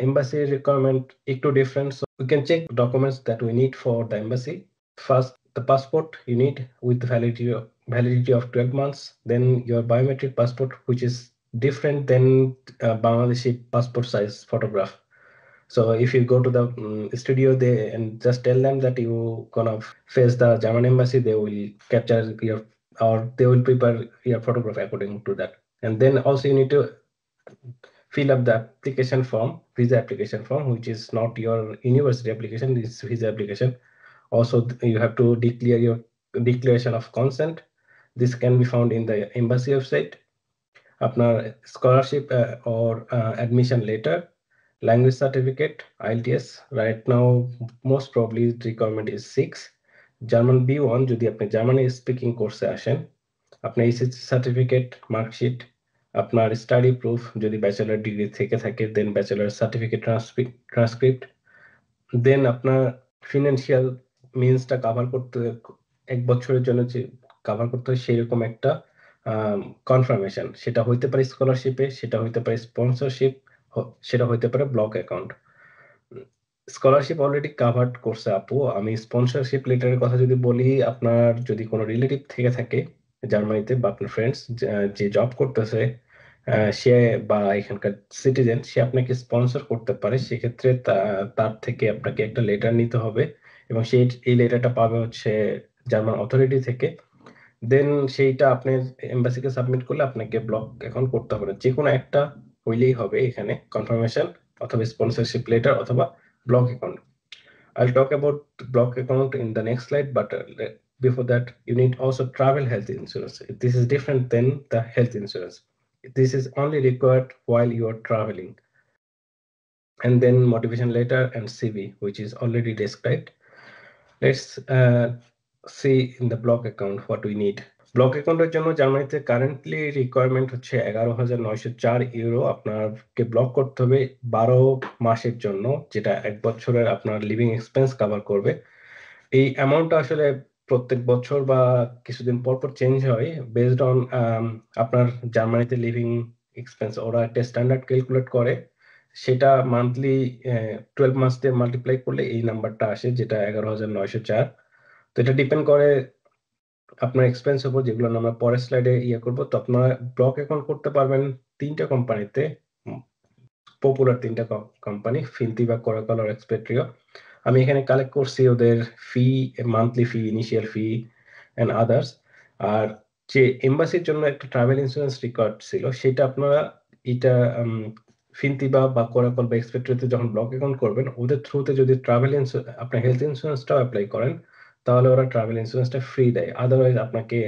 এম্বাসি রিকোয়ারমেন্ট একটু different. So we can check documents that we need for the embassy. First, the passport you need with validity of 12 months. Then your biometric passport, which is different than Bangladeshi passport size photograph. So if you go to the studio, and just tell them that you gonna face the German embassy, they will capture your, or they will prepare your photograph according to that. And then also you need to fill up the application form, visa application form, which is not your university application, this visa application. Also, you have to declare your declaration of consent. This can be found in the embassy website. আপনার scholarship or admission letter, language certificate, IELTS. Right now, most probably the requirement is 6. German B1 যদি আপনি Germany speaking কোর্সে আসেন, আপনার SSC certificate, marksheet, আপনার study proof যদি bachelor degree থেকে থাকে, দেন ব্যাচেলার সার্টিফিকেট ট্রান্সক্রিপ্ট, দেন আপনার ফিনান্সিয়াল মিনসটা কাভার করতে, 1 বছরের জন্য যে কাভার করতে হয় সেরকম একটা কনফার্মেশন। সেটা হইতে পারে স্কলারশিপে, সেটা হইতে পারে স্পন্সরশিপ, সেটা হইতে পারে block account. Scholarship already covered করছে আপু। আমি স্পন্সরশিপ লেটারের কথা যদি বলি, আপনার যদি কোনো রিলেটিভ থেকে থাকে জার্মানিতে বা আপনার ফ্রেন্ডস যে জব করতেছে, সে বা এখানকার সিটিজেন, সে আপনাকে স্পন্সর করতে পারে। সেক্ষেত্রে তার থেকে আপনাকে একটা লেটার নিতে হবে, এবং এই লেটারটা পাবে হচ্ছে জার্মান অথরিটি থেকে। দেন সেইটা আপনি এম্বাসিকে সাবমিট করলে আপনাকে ব্লক অ্যাকাউন্ট করতে হবে না। যে কোনো একটা হইলেই হবে এখানে, কনফার্মেশন অথবা স্পন্সরশিপ লেটার অথবা block account. I'll talk about block account in the next slide, but before that, you need also travel health insurance. This is different than the health insurance. This is only required while you are traveling. And then motivation letter and CV, which is already described. Let's see in the block account what we need. Block অ্যাকাউন্টের জন্য জার্মানিতে currently requirement হচ্ছে 11,904 euro. আপনাকে block করতে হবে 12 মাসের জন্য, যেটা 1 বছরের আপনার লিভিং এক্সপেন্স কভার করবে। এই অ্যামাউন্টটা আসলে প্রত্যেক বছর বা কিছুদিন পর পর চেঞ্জ হয় বেসড অন আপনার জার্মানিতে লিভিং এক্সপেন্স। ওরা একটা স্ট্যান্ডার্ড ক্যালকুলেট করে, সেটা মান্থলি 12 মাস দিয়ে মাল্টিপ্লাই করলে এই নাম্বারটা আসে, যেটা 11,904। তো এটা ডিপেন্ড করে আপনার এক্সপেন্স উপর, যেগুলো আমরা পরের স্লাইডে করবো। তো আপনারা ব্লক অ্যাকাউন্ট করতে পারবেন তিনটা কোম্পানিতে, পপুলার তিনটা কোম্পানি, ফিনতিবা, কোরাকল আর এক্সপেট্রিও। আমি এখানে কালেক্ট করছি ওদের fee, monthly fee, initial fee and others. আর যে এম্বাসির জন্য একটা ট্রাভেল ইন্স্যুরেন্স রিকোয়ার্ড ছিল, সেটা আপনারা এটা ফিনতিবা বা কোরাকল বা এক্সপেক্টরিতে যখন ব্লক অ্যাকাউন্ট করবেন, ওদের থ্রুতে যদি ট্রাভেল আপনার হেলথ ইন্স্যুরেন্সটাও অ্যাপ্লাই করেন, তাহলে ওরা ট্রাভেল ইন্স্যুরেন্সটা ফ্রি দেয়। আদারওয়াইজ আপনাকে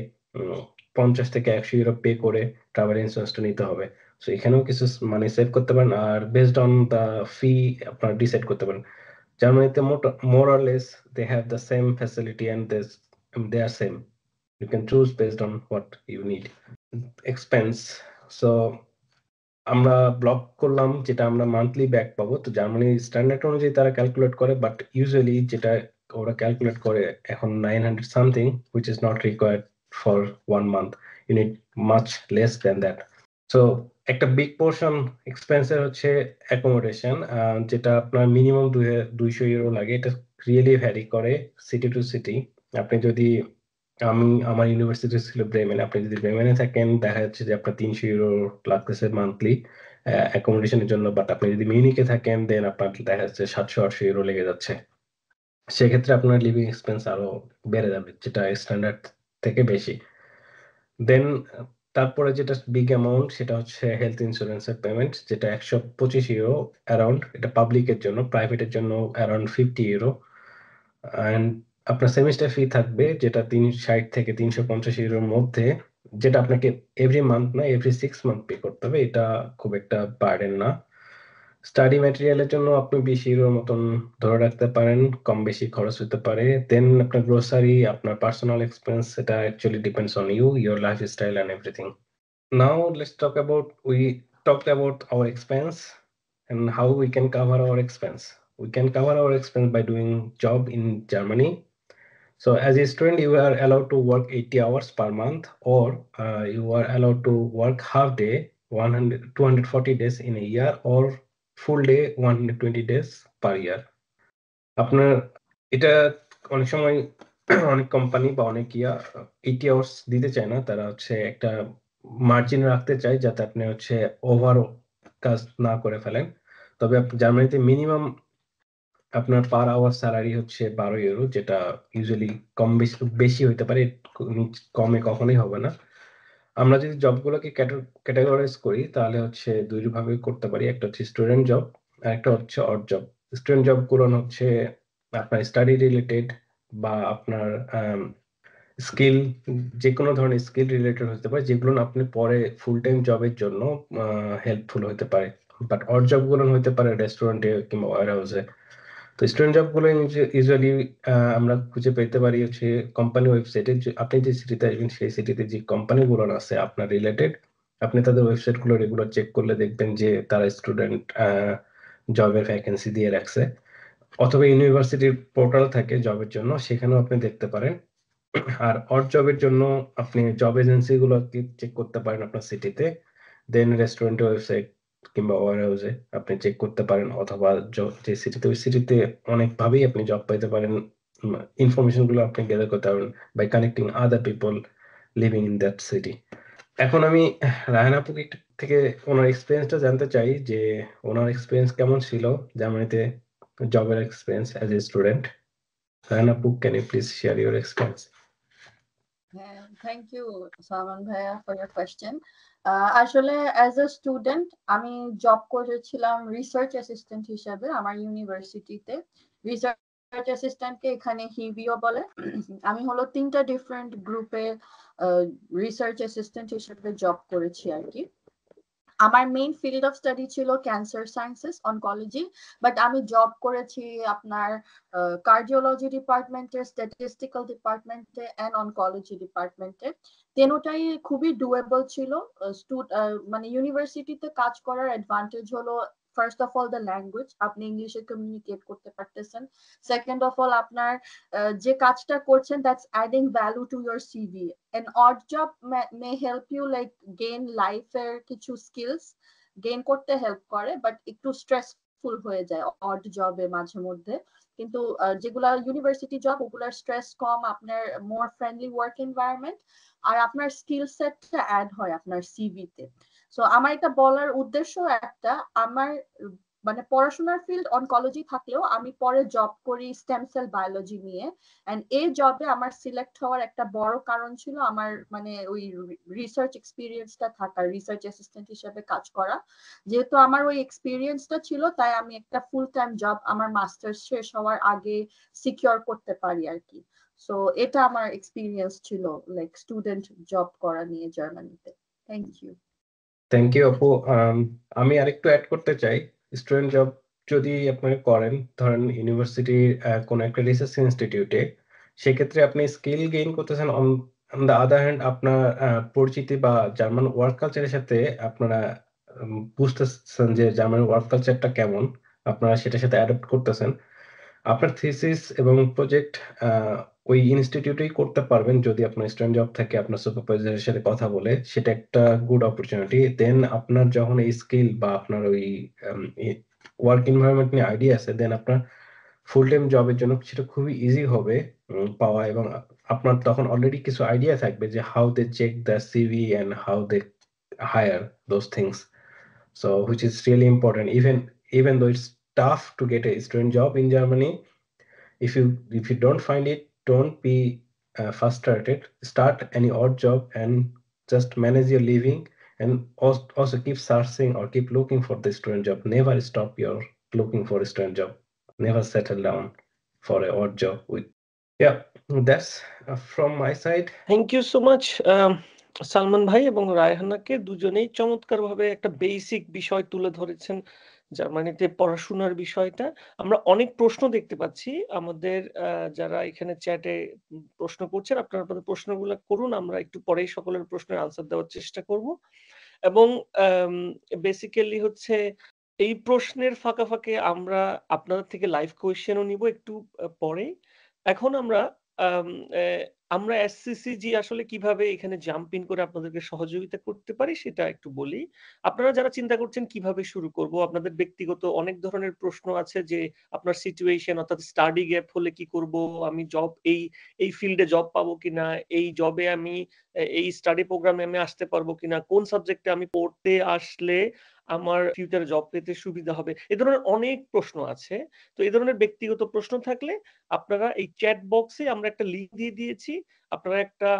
50 থেকে 100 ইউরো পে করে ট্রাভেল ইন্স্যুরেন্সটা নিতে হবে। সো এখানেও কিছু মানে সেভ করতে পারেন, আর বেসড অন দ্য ফি আপনারা ডিসাইড করতে পারেন। জার্মানিতে more or less they have the same facility and they are same. You can choose based on what you need. Expense. So আমরা ব্লক করলাম যেটা আমরা মান্থলি ব্যাক পাবো। তো জার্মানি স্ট্যান্ডার্ড অনুযায়ী তারা ক্যালকুলেট করে, বাট ইউজুয়ালি যেটা ওরা ক্যালকুলেট করে এখন 900 something, which is not required for 1 month. You need much less than that. So একটা বিগ পোর্শন এক্সপেন্সের হচ্ছে অ্যাকোমোডেশন, যেটা আপনার মিনিমাম 200 ইউরো লাগে। এটা রিয়েলি ভ্যারি করে সিটি টু সিটি। আপনি যদি আমার ইউনিভার্সিটি ছিল ব্রেমেন, আপনি যদি ব্রেমেনে থাকেন দেখা যাচ্ছে যে আপনার 300 ইউরো লাগতেছে মান্থলি অ্যাকোমোডেশনের জন্য, বাট আপনি যদি মিউনিকে থাকেন দেন আপনার দেখা যাচ্ছে 700-800 ইউরো লেগে যাচ্ছে। সেক্ষেত্রে আপনার লিভিং এক্সপেন্স আরো বেড়ে যাবে, যেটা স্ট্যান্ডার্ড থেকে বেশি। দেন তারপরে যেটা বিগ অ্যামাউন্ট সেটা হচ্ছে হেলথ ইন্স্যুরেন্সের পেমেন্ট, যেটা 125 ইউরো অ্যারাউন্ড। এটা পাবলিকের জন্য, প্রাইভেটের জন্য অ্যারাউন্ড 50 ইউরো। অ্যান্ড আপনার সেমিস্টার ফি থাকবে যেটা 360 থেকে 350 ইউরোর মধ্যে, যেটা আপনাকে এভরি মান্থ না, এভরি 6 মান্থ পে করতে হবে। এটা খুব একটা বার্ডেন না। স্টাডি ম্যাটেরিয়ালের জন্য আপনি 20 ইউরোর মতন ধরে রাখতে পারেন, কম বেশি খরচ হতে পারে। দেন আপনার গ্রোসারি, আপনার পার্সোনাল এক্সপেন্স, এটা actually depends on you, your lifestyle and everything. Now let's talk about, we talked about our expense and how we can cover our expense. We can cover our expense by doing job in Germany. So as a student, you are allowed to work 80 hours per month, or you are allowed to work half day, 240 days in a year, or full day 120 days per year. আপনার এটা অনেক সময় অনেক company বা অনেক 80 hours দিতে চায় না, তারা হচ্ছে একটা মার্জিন রাখতে চায় যাতে আপনি হচ্ছে ওভার কাজ না করে ফেলেন। তবে জার্মানিতে মিনিমাম আপনার পার আওয়ার স্যালারি হচ্ছে 12 ইউরো, যেটা ইউজুয়ালি কম বেশি হইতে পারে, কমে কখনোই হবে না। আমরা যদি জবগুলোকে ক্যাটাগরাইজ করি তাহলে হচ্ছে দুই ভাবে করতে পারি, একটা হচ্ছে স্টুডেন্ট জব আর একটা হচ্ছে অড জব। স্টুডেন্ট জব গুলো হচ্ছে আপনার স্টাডি রিলেটেড বা আপনার স্কিল, যে কোনো ধরনের স্কিল রিলেটেড হতে পারে, যেগুলো আপনি পরে ফুল টাইম জবের জন্য হেল্পফুল হতে পারে। বাট অড জব গুলো হতে পারে রেস্টুরেন্টে কিংবা ওয়্যার হাউসে। তো স্টুডেন্ট জব গুলো ইউজুয়ালি আমরা খুঁজে পেতে পারি হচ্ছে কোম্পানি ওয়েবসাইটে। আপনি যে সিটিতে আসবেন সেই সিটিতে যে কোম্পানি গুলো আছে আপনার রিলেটেড, আপনি তাদের ওয়েবসাইট গুলো রেগুলার চেক করলে দেখবেন যে তারা স্টুডেন্ট জবের ভ্যাকেন্সি দিয়ে রাখছে। অথবা ইউনিভার্সিটির পোর্টাল থাকে জবের জন্য, সেখানেও আপনি দেখতে পারেন। আর অড জবের জন্য আপনি জব এজেন্সি গুলো চেক করতে পারেন আপনার সিটিতে। দেন রেস্টুরেন্টের ওয়েবসাইট কিংবা ওয়্যার হাউসে আপনি চেক করতে পারেন, অথবা যে সিটিতে, ওই সিটিতে অনেকভাবেই আপনি জব পাইতে পারেন। ইনফরমেশন গুলো আপনি গ্যাদার করতে পারবেন by connecting other people living in that city. এখন আমি রায়হান আপু থেকে ওনার এক্সপিরিয়েন্সটা জানতে চাই, যে ওনার এক্সপিরিয়েন্স কেমন ছিল জার্মানিতে জবের experience as a student. Raihan আপু, can you please share your experience? Thank you Salman ভাইয়া ফর ইয়ার কোয়েশ্চেন। আসলে অ্যাজ এ স্টুডেন্ট আমি জব করেছিলাম রিসার্চ অ্যাসিস্ট্যান্ট হিসেবে আমার ইউনিভার্সিটিতে। রিসার্চ অ্যাসিস্ট্যান্টকে এখানে হিবিও বলে। আমি হলো 3টা ডিফারেন্ট গ্রুপে রিসার্চ অ্যাসিস্ট্যান্ট হিসেবে জব করেছি আর কি। আমার মেইন ফিল্ড অফ স্টাডি ছিল ক্যান্সার সায়েন্সেস, অনকোলজি, বাট আমি জব করেছি আপনার কার্ডিওলজি ডিপার্টমেন্টে, স্ট্যাটিস্টিক্যাল ডিপার্টমেন্টে এন্ড অনকোলজি ডিপার্টমেন্টে। তেনোটাই খুবই ডুয়েবল ছিল। মানে ইউনিভার্সিটিতে কাজ করার অ্যাডভান্টেজ হলো first of all the language, আপনি ইংলিশে কমিউনিকেট করতে পারতেছেন। সেকেন্ড অফ অল আপনার যে কাজটা করছেন that's adding value to your CV. an odd job may help you like gain life এর কিছু স্কিলস গেইন করতে হেল্প করে, বাট একটু স্ট্রেসফুল হয়ে যায় অড জবে মাঝে মধ্যে। কিন্তু যেগুলা ইউনিভার্সিটি জব ওগুলার স্ট্রেস কম, আপনার মোর ফ্রেন্ডলি ওয়ার্ক এনভায়রনমেন্ট, আর আপনার স্কিল সেটটা অ্যাড হয় আপনার সিভিতে। সো আমার এটা বলার উদ্দেশ্য একটা, আমার মানে পড়াশোনার ফিল্ড অনকোলজি থাকলেও আমি পরে জব করি স্টেম সেল বায়োলজি নিয়ে, এন্ড এই জবে আমার সিলেক্ট হওয়ার একটা বড় কারণ ছিল আমার মানে ওই রিসার্চ এক্সপিরিয়েন্সটা থাকা, রিসার্চ অ্যাসিস্ট্যান্ট হিসেবে কাজ করা। যেহেতু আমার ওই এক্সপিরিয়েন্সটা ছিল, তাই আমি একটা ফুল টাইম জব আমার মাস্টার্স শেষ হওয়ার আগে সিকিউর করতে পারি আর কি। সো এটা আমার এক্সপিরিয়েন্স ছিল লাইক স্টুডেন্ট জব করা নিয়ে জার্মানিতে। Thank you. থ্যাংক ইউ আপু। আমি আরেকটু অ্যাড করতে চাই, স্টুডেন্ট জব যদি আপনি করেন ধরেন ইউনিভার্সিটির কোনো একটা রিসার্চ ইনস্টিটিউটে, সেক্ষেত্রে আপনি স্কিল গেইন করতেছেন। অন দ্য আদার হ্যান্ড আপনার পরিচিতি বা জার্মান ওয়ার্ক কালচারের সাথে আপনারা বুঝতেছেন যে জার্মান ওয়ার্ক কালচারটা কেমন, আপনারা সেটার সাথে অ্যাডাপ্ট করতেছেন। আপনার থিসিস এবং প্রজেক্ট ওই ইনস্টিটিউটেই করতে পারবেন যদি আপনার স্টুডেন্ট জব থাকে, আপনার সুপারভাইজারের সাথে কথা বলে, সেটা একটা গুড অপরচুনিটি। দেন আপনার যখন এই স্কিল বা আপনার ওই ওয়ার্ক এনভায়রনমেন্ট নিয়ে আইডিয়া আছে, দেন আপনার ফুল টাইম জবের জন্য সেটা খুবই ইজি হবে পাওয়া, এবং আপনার তখন অলরেডি কিছু আইডিয়া থাকবে যে how they check the CV and how they hire those things. So which is really important, even though it's tough to get a student job in Germany. If you don't find it, don't be frustrated. Start any odd job and just manage your living, and also keep searching or keep looking for the student job. Never stop your looking for a student job. Never settle down for a odd job. Yeah, that's from my side. Thank you so much Salman ভাই এবং রায়হানাকে, দুজনেই চমৎকারভাবে একটা basic বিষয় তুলে ধরেছেন জার্মানিতে পড়াশোনার বিষয়টা। আমরা অনেক প্রশ্ন দেখতে পাচ্ছি আমাদের যারা এখানে চ্যাটে প্রশ্ন করছেন, আপনারা আপনাদের প্রশ্নগুলো করুন, আমরা একটু পরেই সকলের প্রশ্নের আনসার দেওয়ার চেষ্টা করব। এবং বেসিক্যালি হচ্ছে এই প্রশ্নের ফাঁকে ফাঁকে আমরা আপনাদের থেকে লাইভ কোয়েশ্চেনও নিব একটু পরেই। এখন আমরা এসসিসিজি আসলে কিভাবে এখানে জাম্প ইন করে আপনাদেরকে সহযোগিতা করতে পারি সেটা একটু বলি। আপনারা যারা চিন্তা করছেন কিভাবে শুরু করব, আপনাদের ব্যক্তিগত অনেক ধরনের প্রশ্ন আছে যে আপনার সিচুয়েশন অর্থাৎ স্টাডি গ্যাপ হলে কি করব, আমি জব এই ফিল্ডে জব পাবো কিনা, এই জবে আমি এই স্টাডি প্রোগ্রামে আমি আসতে পারবো কিনা, কোন সাবজেক্টে আমি পড়তে আসলে আমার ফিউচারে জব পেতে সুবিধা হবে, এ ধরনের অনেক প্রশ্ন আছে। তো এই ধরনের ব্যক্তিগত প্রশ্ন থাকলে আপনারা এই চ্যাট বক্সে আমরা একটা লিংক দিয়ে দিয়েছি, আপনারা একটা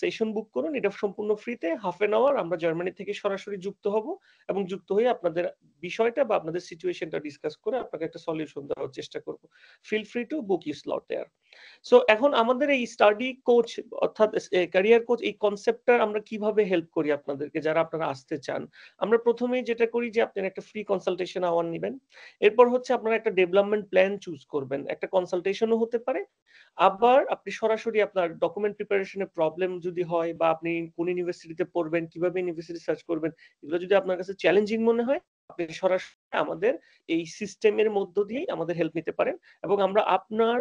সেশন বুক করুন, এটা সম্পূর্ণ ফ্রিতে, হাফ এন আওয়ার আমরা জার্মানি থেকে সরাসরি যুক্ত হব এবং যুক্ত হয়ে আপনাদের বিষয়টা বা আপনাদের সিচুয়েশনটা ডিসকাস করে আপনাকে একটা সলিউশন দেওয়ার চেষ্টা করব। Feel free to book you slot there. So এখন আমাদের এই স্টাডি কোচ অর্থাৎ ক্যারিয়ার কোচ এই কনসেপ্টটা আমরা কিভাবে হেল্প করি আপনাদেরকে যারা আপনারা আসতে চান। আমরা প্রথমেই যেটা করি যে আপনারা একটা ফ্রি কনসালটেশন আওয়ার নেবেন, এরপর হচ্ছে আপনারা একটা ডেভেলপমেন্ট প্ল্যান চুজ করবেন, একটা কনসালটেশনও হতে পারে, আবার আপনি সরাসরি আপনার ডকুমেন্ট প্রিপারেশনের প্রবলেম যদি হয় বা আপনি কোন ইউনিভার্সিটিতে পড়বেন, কিভাবে ইউনিভার্সিটি সার্চ করবেন, এগুলো যদি আপনার কাছে চ্যালেঞ্জিং মনে হয়, আপনি সরাসরি আমাদের এই সিস্টেমের মধ্য দিয়েই আমাদের হেল্প নিতে পারেন। এবং আমরা আপনার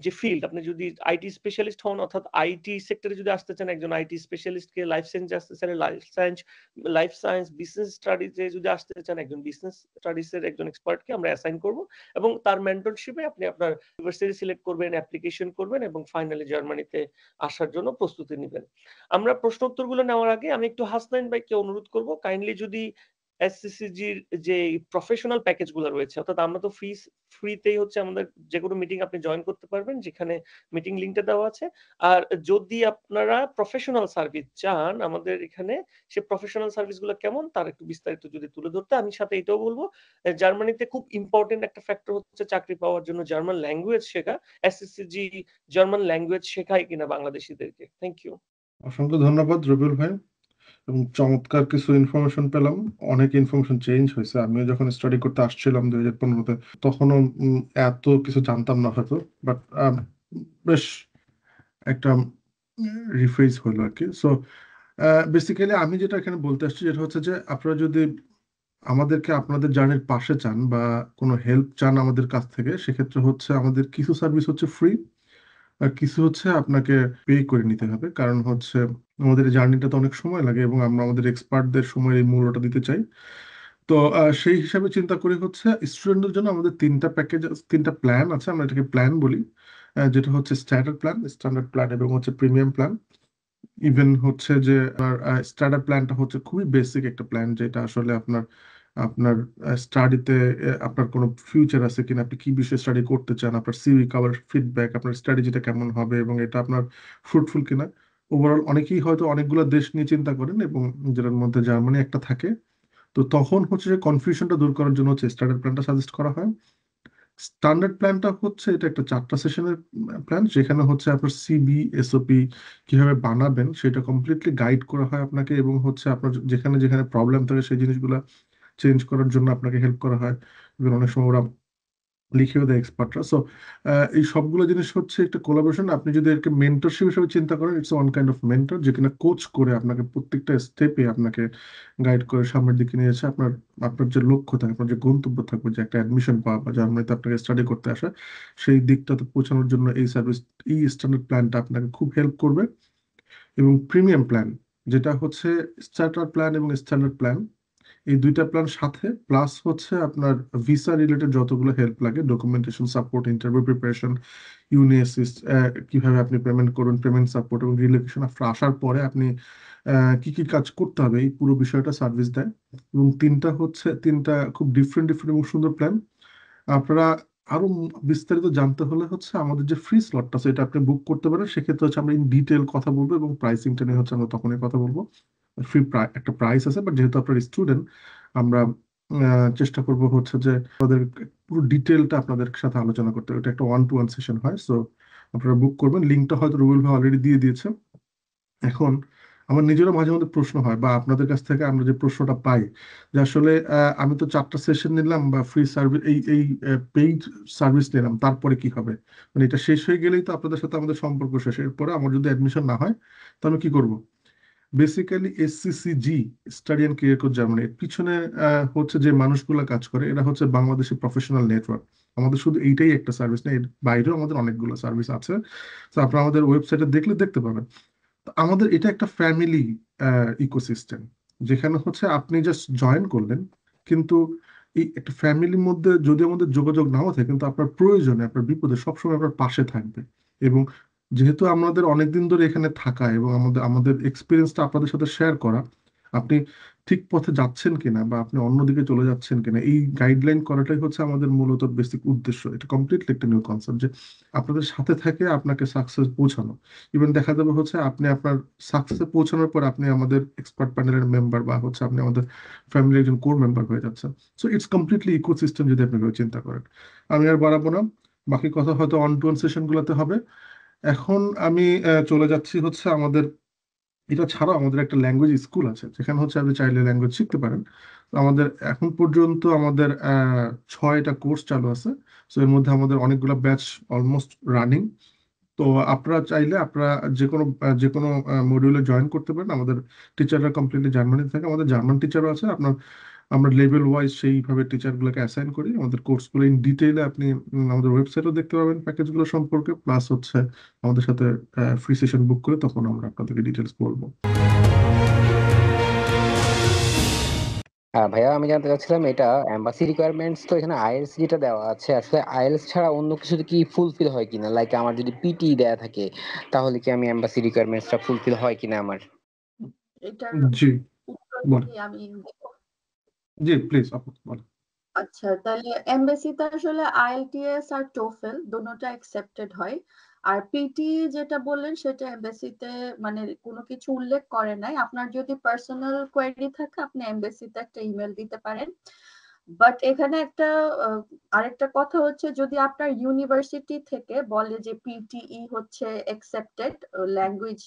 যে ফিল্ড, আপনি যদি আইটি স্পেশালিস্ট হন অর্থাৎ আইটি সেক্টরে যদি আসতে চান, একজন আইটি স্পেশালিস্টকে, লাইফ সায়েন্স আসতে চান লাইফ সায়েন্স বিজনেস স্টাডিজে যদি আসতে চান, একজন বিজনেস স্টাডিজের একজন এক্সপার্টকে আমরা অ্যাসাইন করব এবং তার মেন্টরশিপে আপনি আপনার ইউনিভার্সিটি সিলেক্ট করবেন, অ্যাপ্লিকেশন করবেন এবং ফাইনালি জার্মানিতে আসার জন্য প্রস্তুতি নেবেন। আমরা প্রশ্ন উত্তরগুলো নেওয়ার আগে আমি একটু হাসনাইন ভাইকে অনুরোধ করব কাইন্ডলি যদি এসসিসিজির যে প্রফেশনাল প্যাকেজ গুলো রয়েছে, অর্থাৎ আমরা তো ফ্রিতেই হচ্ছে আমাদের যে কোনো মিটিং আপনি জয়েন করতে পারবেন, যেখানে মিটিং লিঙ্কটা দেওয়া আছে। আর যদি আপনারা প্রফেশনাল সার্ভিস চান আমাদের এখানে, সে প্রফেশনাল সার্ভিস গুলো কেমন তার একটু বিস্তারিত যদি তুলে ধরতে। আমি সাথে এটাও বলবো, জার্মানিতে খুব ইম্পর্টেন্ট একটা ফ্যাক্টর হচ্ছে চাকরি পাওয়ার জন্য জার্মান ল্যাঙ্গুয়েজ শেখা। এসসিসিজি জার্মান ল্যাঙ্গুয়েজ শেখায় কিনা বাংলাদেশিদেরকে। Thank you. অসংখ্য ধন্যবাদ রবিউল ভাই, এবং চমৎকার কিছু ইনফরমেশন পেলাম। অনেক ইনফরমেশন চেঞ্জ হয়েছে। আমিও যখন স্টাডি করতে আসছিলাম 2015-তে, তখনও এত কিছু জানতাম না হয়তো, বাট বেশ একটা রিফ্রেশ হলো আর কি। সো বেসিক্যালি আমি যেটা এখানে বলতে আসছি যেটা হচ্ছে যে আপনারা যদি আমাদেরকে আপনাদের জার্নির পাশে চান বা কোনো হেল্প চান আমাদের কাছ থেকে, সেক্ষেত্রে হচ্ছে আমাদের কিছু সার্ভিস হচ্ছে ফ্রি আর কিছু হচ্ছে আপনাকে পে করে নিতে হবে। কারণ হচ্ছে আমাদের জার্নিটা তো অনেক সময় লাগে এবং আমরা আমাদের এক্সপার্টদের সময়ের এই মূল্যটা দিতে চাই। তো সেই হিসাবে চিন্তা করে হচ্ছে স্টুডেন্টদের জন্য আমাদের তিনটা প্ল্যান আছে, আমরা এটাকে প্ল্যান বলি, যেটা হচ্ছে স্ট্যান্ডার্ড প্ল্যান এবং হচ্ছে প্রিমিয়াম প্ল্যান। ইভেন হচ্ছে যে স্টার্টার প্ল্যানটা হচ্ছে খুবই বেসিক একটা প্ল্যান, যেটা আসলে আপনার আপনার স্টাডিতে আপনার কোনো ফিউচার আছে কিনা, আপনি কি বিষয়ে স্টাডি করতে চান, আপনার সিভি কভার ফিডব্যাক, আপনার স্ট্র্যাটেজিটা কেমন হবে এবং এটা আপনার ফ্রুটফুল কিনা। ওভারঅল অনেকেই হয়তো অনেকগুলো দেশ নিয়ে চিন্তা করেন এবং যেটার মধ্যে জার্মানি একটা থাকে। তো তখন হচ্ছে যে কনফিউশনটা দূর করার জন্য হচ্ছে স্টার্টার প্ল্যানটা সাজেস্ট করা হয়। স্ট্যান্ডার্ড প্ল্যানটা হচ্ছে এটা একটা 4টা সেশনের প্ল্যান, যেখানে হচ্ছে আপনার সিবি এসওপি কিভাবে বানাবেন সেটা কমপ্লিটলি গাইড করা হয় আপনাকে, এবং হচ্ছে আপনার যেখানে যেখানে প্রবলেম থাকে সেই জিনিসগুলো চেঞ্জ করার জন্য আপনাকে হেল্প করা হয়। এবং অনেক সময় ওরা লিখেও দেয় এক্সপার্টরা। সো এই সবগুলো জিনিস হচ্ছে একটা কোলাবোরেশন। আপনি যদি একে মেন্টরশিপ হিসেবে চিন্তা করেন, it's one kind of mentor, যেখানে কোচ করে আপনাকে প্রত্যেকটা স্টেপে আপনাকে গাইড করে সামনের দিকে নিয়ে এসে আপনার আপনার যে লক্ষ্য থাকে, আপনার যে গন্তব্য থাকবে, যে একটা অ্যাডমিশন পাওয়া বা জার্মানিতে আপনাকে স্টাডি করতে আসা, সেই দিকটাতে পৌঁছানোর জন্য এই সার্ভিস, এই স্ট্যান্ডার্ড প্ল্যানটা আপনাকে খুব হেল্প করবে। এবং প্রিমিয়াম প্ল্যান, যেটা হচ্ছে স্টার্টার প্ল্যান এবং স্ট্যান্ডার্ড প্ল্যান, এই দুইটা প্ল্যান সাথে প্লাস হচ্ছে আপনার ভিসা রিলেটেড যতগুলো হেল্প লাগে, ডকুমেন্টেশন সাপোর্ট, ইন্টারভিউ প্রিপারেশন, ইউনি অ্যাসিস্ট, কিভাবে আপনি পেমেন্ট করুন, পেমেন্ট সাপোর্ট এবং রিলোকেশন আফটার আসার পরে আপনি কি কি কাজ করতে হবে, এই পুরো বিষয়টা সার্ভিস দেয়। এবং তিনটা খুব ডিফারেন্ট ডিফারেন্ট এবং সুন্দর প্ল্যান। আপনারা আরো বিস্তারিত জানতে হলে হচ্ছে আমাদের যে ফ্রি স্লটটা সেটা আপনি বুক করতে পারেন। সেক্ষেত্রে হচ্ছে আমরা ইন ডিটেল কথা বলবো এবং প্রাইসিংটা নিয়ে হচ্ছে আমরা তখনই কথা বলবো। ফ্রি একটা প্রাইস আছে, বাট যেহেতু আপনার স্টুডেন্ট, আমরা চেষ্টা করব হচ্ছে যে আমাদের পুরো ডিটেলটা আপনাদের সাথে আলোচনা করতে। এটা একটা 1-to-1 সেশন হয়। সো আপনারা বুক করবেন, লিঙ্কটা হয়তো রুবেল ভাই অলরেডি দিয়ে দিয়েছে। এখন আমার নিজেরও মাঝে মধ্যে প্রশ্ন হয়, বা আপনাদের কাছ থেকে আমরা যে প্রশ্নটা পাই, যে আসলে আমি তো 4টা সেশন নিলাম বা ফ্রি সার্ভিস, এই পেইড সার্ভিস নিলাম, তারপরে কি হবে? মানে এটা শেষ হয়ে গেলেই তো আপনাদের সাথে আমাদের সম্পর্ক শেষ। এরপরে আমার যদি অ্যাডমিশন না হয় তাহলে কি করব? Basically SCCG, study and career coach Germany, এর পিছনে হচ্ছে যে মানুষগুলো কাজ করে, এরা হচ্ছে বাংলাদেশের প্রফেশনাল নেটওয়ার্ক। আমাদের শুধু এইটাই একটা সার্ভিস না, এর বাইরেও আমাদের অনেকগুলো সার্ভিস আছে। তো আপনারা আমাদের ওয়েবসাইটে দেখলে দেখতে পাবেন। তো আমাদের এটা একটা ফ্যামিলি ইকোসিস্টেম, যেখানে হচ্ছে আপনি জাস্ট জয়েন করলেন, কিন্তু এই একটা ফ্যামিলির মধ্যে যদি আমাদের যোগাযোগ নাও থাকে, কিন্তু আপনার প্রয়োজনে, আপনার বিপদে সবসময় আপনার পাশে থাকবে। এবং যেহেতু আমাদের অনেকদিন ধরে এখানে থাকা এবং আমাদের আমাদের এক্সপিরিয়েন্সটা আপনাদের সাথে শেয়ার করা, আপনি ঠিক পথে যাচ্ছেন কিনা বা আপনি অন্যদিকে চলে যাচ্ছেন কিনা, এই গাইডলাইন করাটাই হচ্ছে আমাদের মূলত বেসিক উদ্দেশ্য। এটা কমপ্লিটলি একটা নিউ কনসেপ্ট, যে আপনাদের সাথে থাকে আপনাকে সাকসেস পৌঁছানো। ইভেন দেখা যাবে হচ্ছে আপনি আপনার সাকসেসে পৌঁছানোর পর আপনি আমাদের এক্সপার্ট প্যানেলের মেম্বার বা হচ্ছে আপনি আমাদের ফ্যামিলির একজন কোর মেম্বার হয়ে যাচ্ছেন। সো ইটস কমপ্লিটলি ইকোসিস্টেম, যদি আপনি কেউ চিন্তা করেন। আমি আর বাড়াবো না, বাকি কথা হয়তো অন টু অন সেশনগুলোতে হবে। এখন আমি চলে যাচ্ছি হচ্ছে আমাদের, এটা ছাড়াও আমাদের একটা ল্যাঙ্গুয়েজ স্কুল আছে, যেখানে হচ্ছে আপনি চাইলে ল্যাঙ্গুয়েজ শিখতে পারেন। তো আমাদের এখন পর্যন্ত আমাদের 6টা কোর্স চালু আছে। তো এর মধ্যে আমাদের অনেকগুলো ব্যাচ অলমোস্ট রানিং। তো আপনারা চাইলে আপনারা যে কোনো মডিউলে জয়েন করতে পারেন। আমাদের টিচাররা কমপ্লিটলি জার্মানিতে থাকে, আমাদের জার্মান টিচারও আছে। আমরা লেভেল ওয়াইজ সেইভাবে টিচারগুলোকে অ্যাসাইন করি। আমাদের কোর্সগুলো ইন ডিটেইলে আপনি আমাদের ওয়েবসাইটেও দেখতে পাবেন প্যাকেজগুলো সম্পর্কে, প্লাস হচ্ছে আমাদের সাথে ফ্রি সেশন বুক করে তখন আমরা আপনাদেরকে ডিটেলস বলবো। হ্যাঁ ভাইয়া, আমি জানতে চাচ্ছিলাম এটা এম্বাসি রিকোয়ারমেন্টস, তো এখানে আইএলটিএস যেটা দেওয়া আছে, আসলে আইএলটিএস ছাড়া অন্য কিছু কি ফুলফিল হয় কিনা? লাইক আমার যদি পিটি দেয়া থাকে, তাহলে কি আমি এম্বাসি রিকোয়ারমেন্টসটা ফুলফিল হয় কিনা আমার? এটার জি উত্তর বলেন। কি আমি দেব? জি প্লিজ আপু বলেন। আচ্ছা, তাহলে এমবেসিতে আসলে আইএলটিএস আর টোফেল দুটোটা অ্যাকসেপ্টেড হয়। আর পিটি যেটা বললেন সেটা এমবেসিতে মানে কোনো কিছু উল্লেখ করে নাই। আপনার যদি পার্সোনাল কোয়েরি থাকে আপনি এমবেসিতে একটা ইমেল দিতে পারেন। বাট এখানে একটা আরেকটা কথা হচ্ছে, যদি আপনার ইউনিভার্সিটি থেকে বলে যে পিটিই হচ্ছে অ্যাকসেপ্টেড ল্যাঙ্গুয়েজ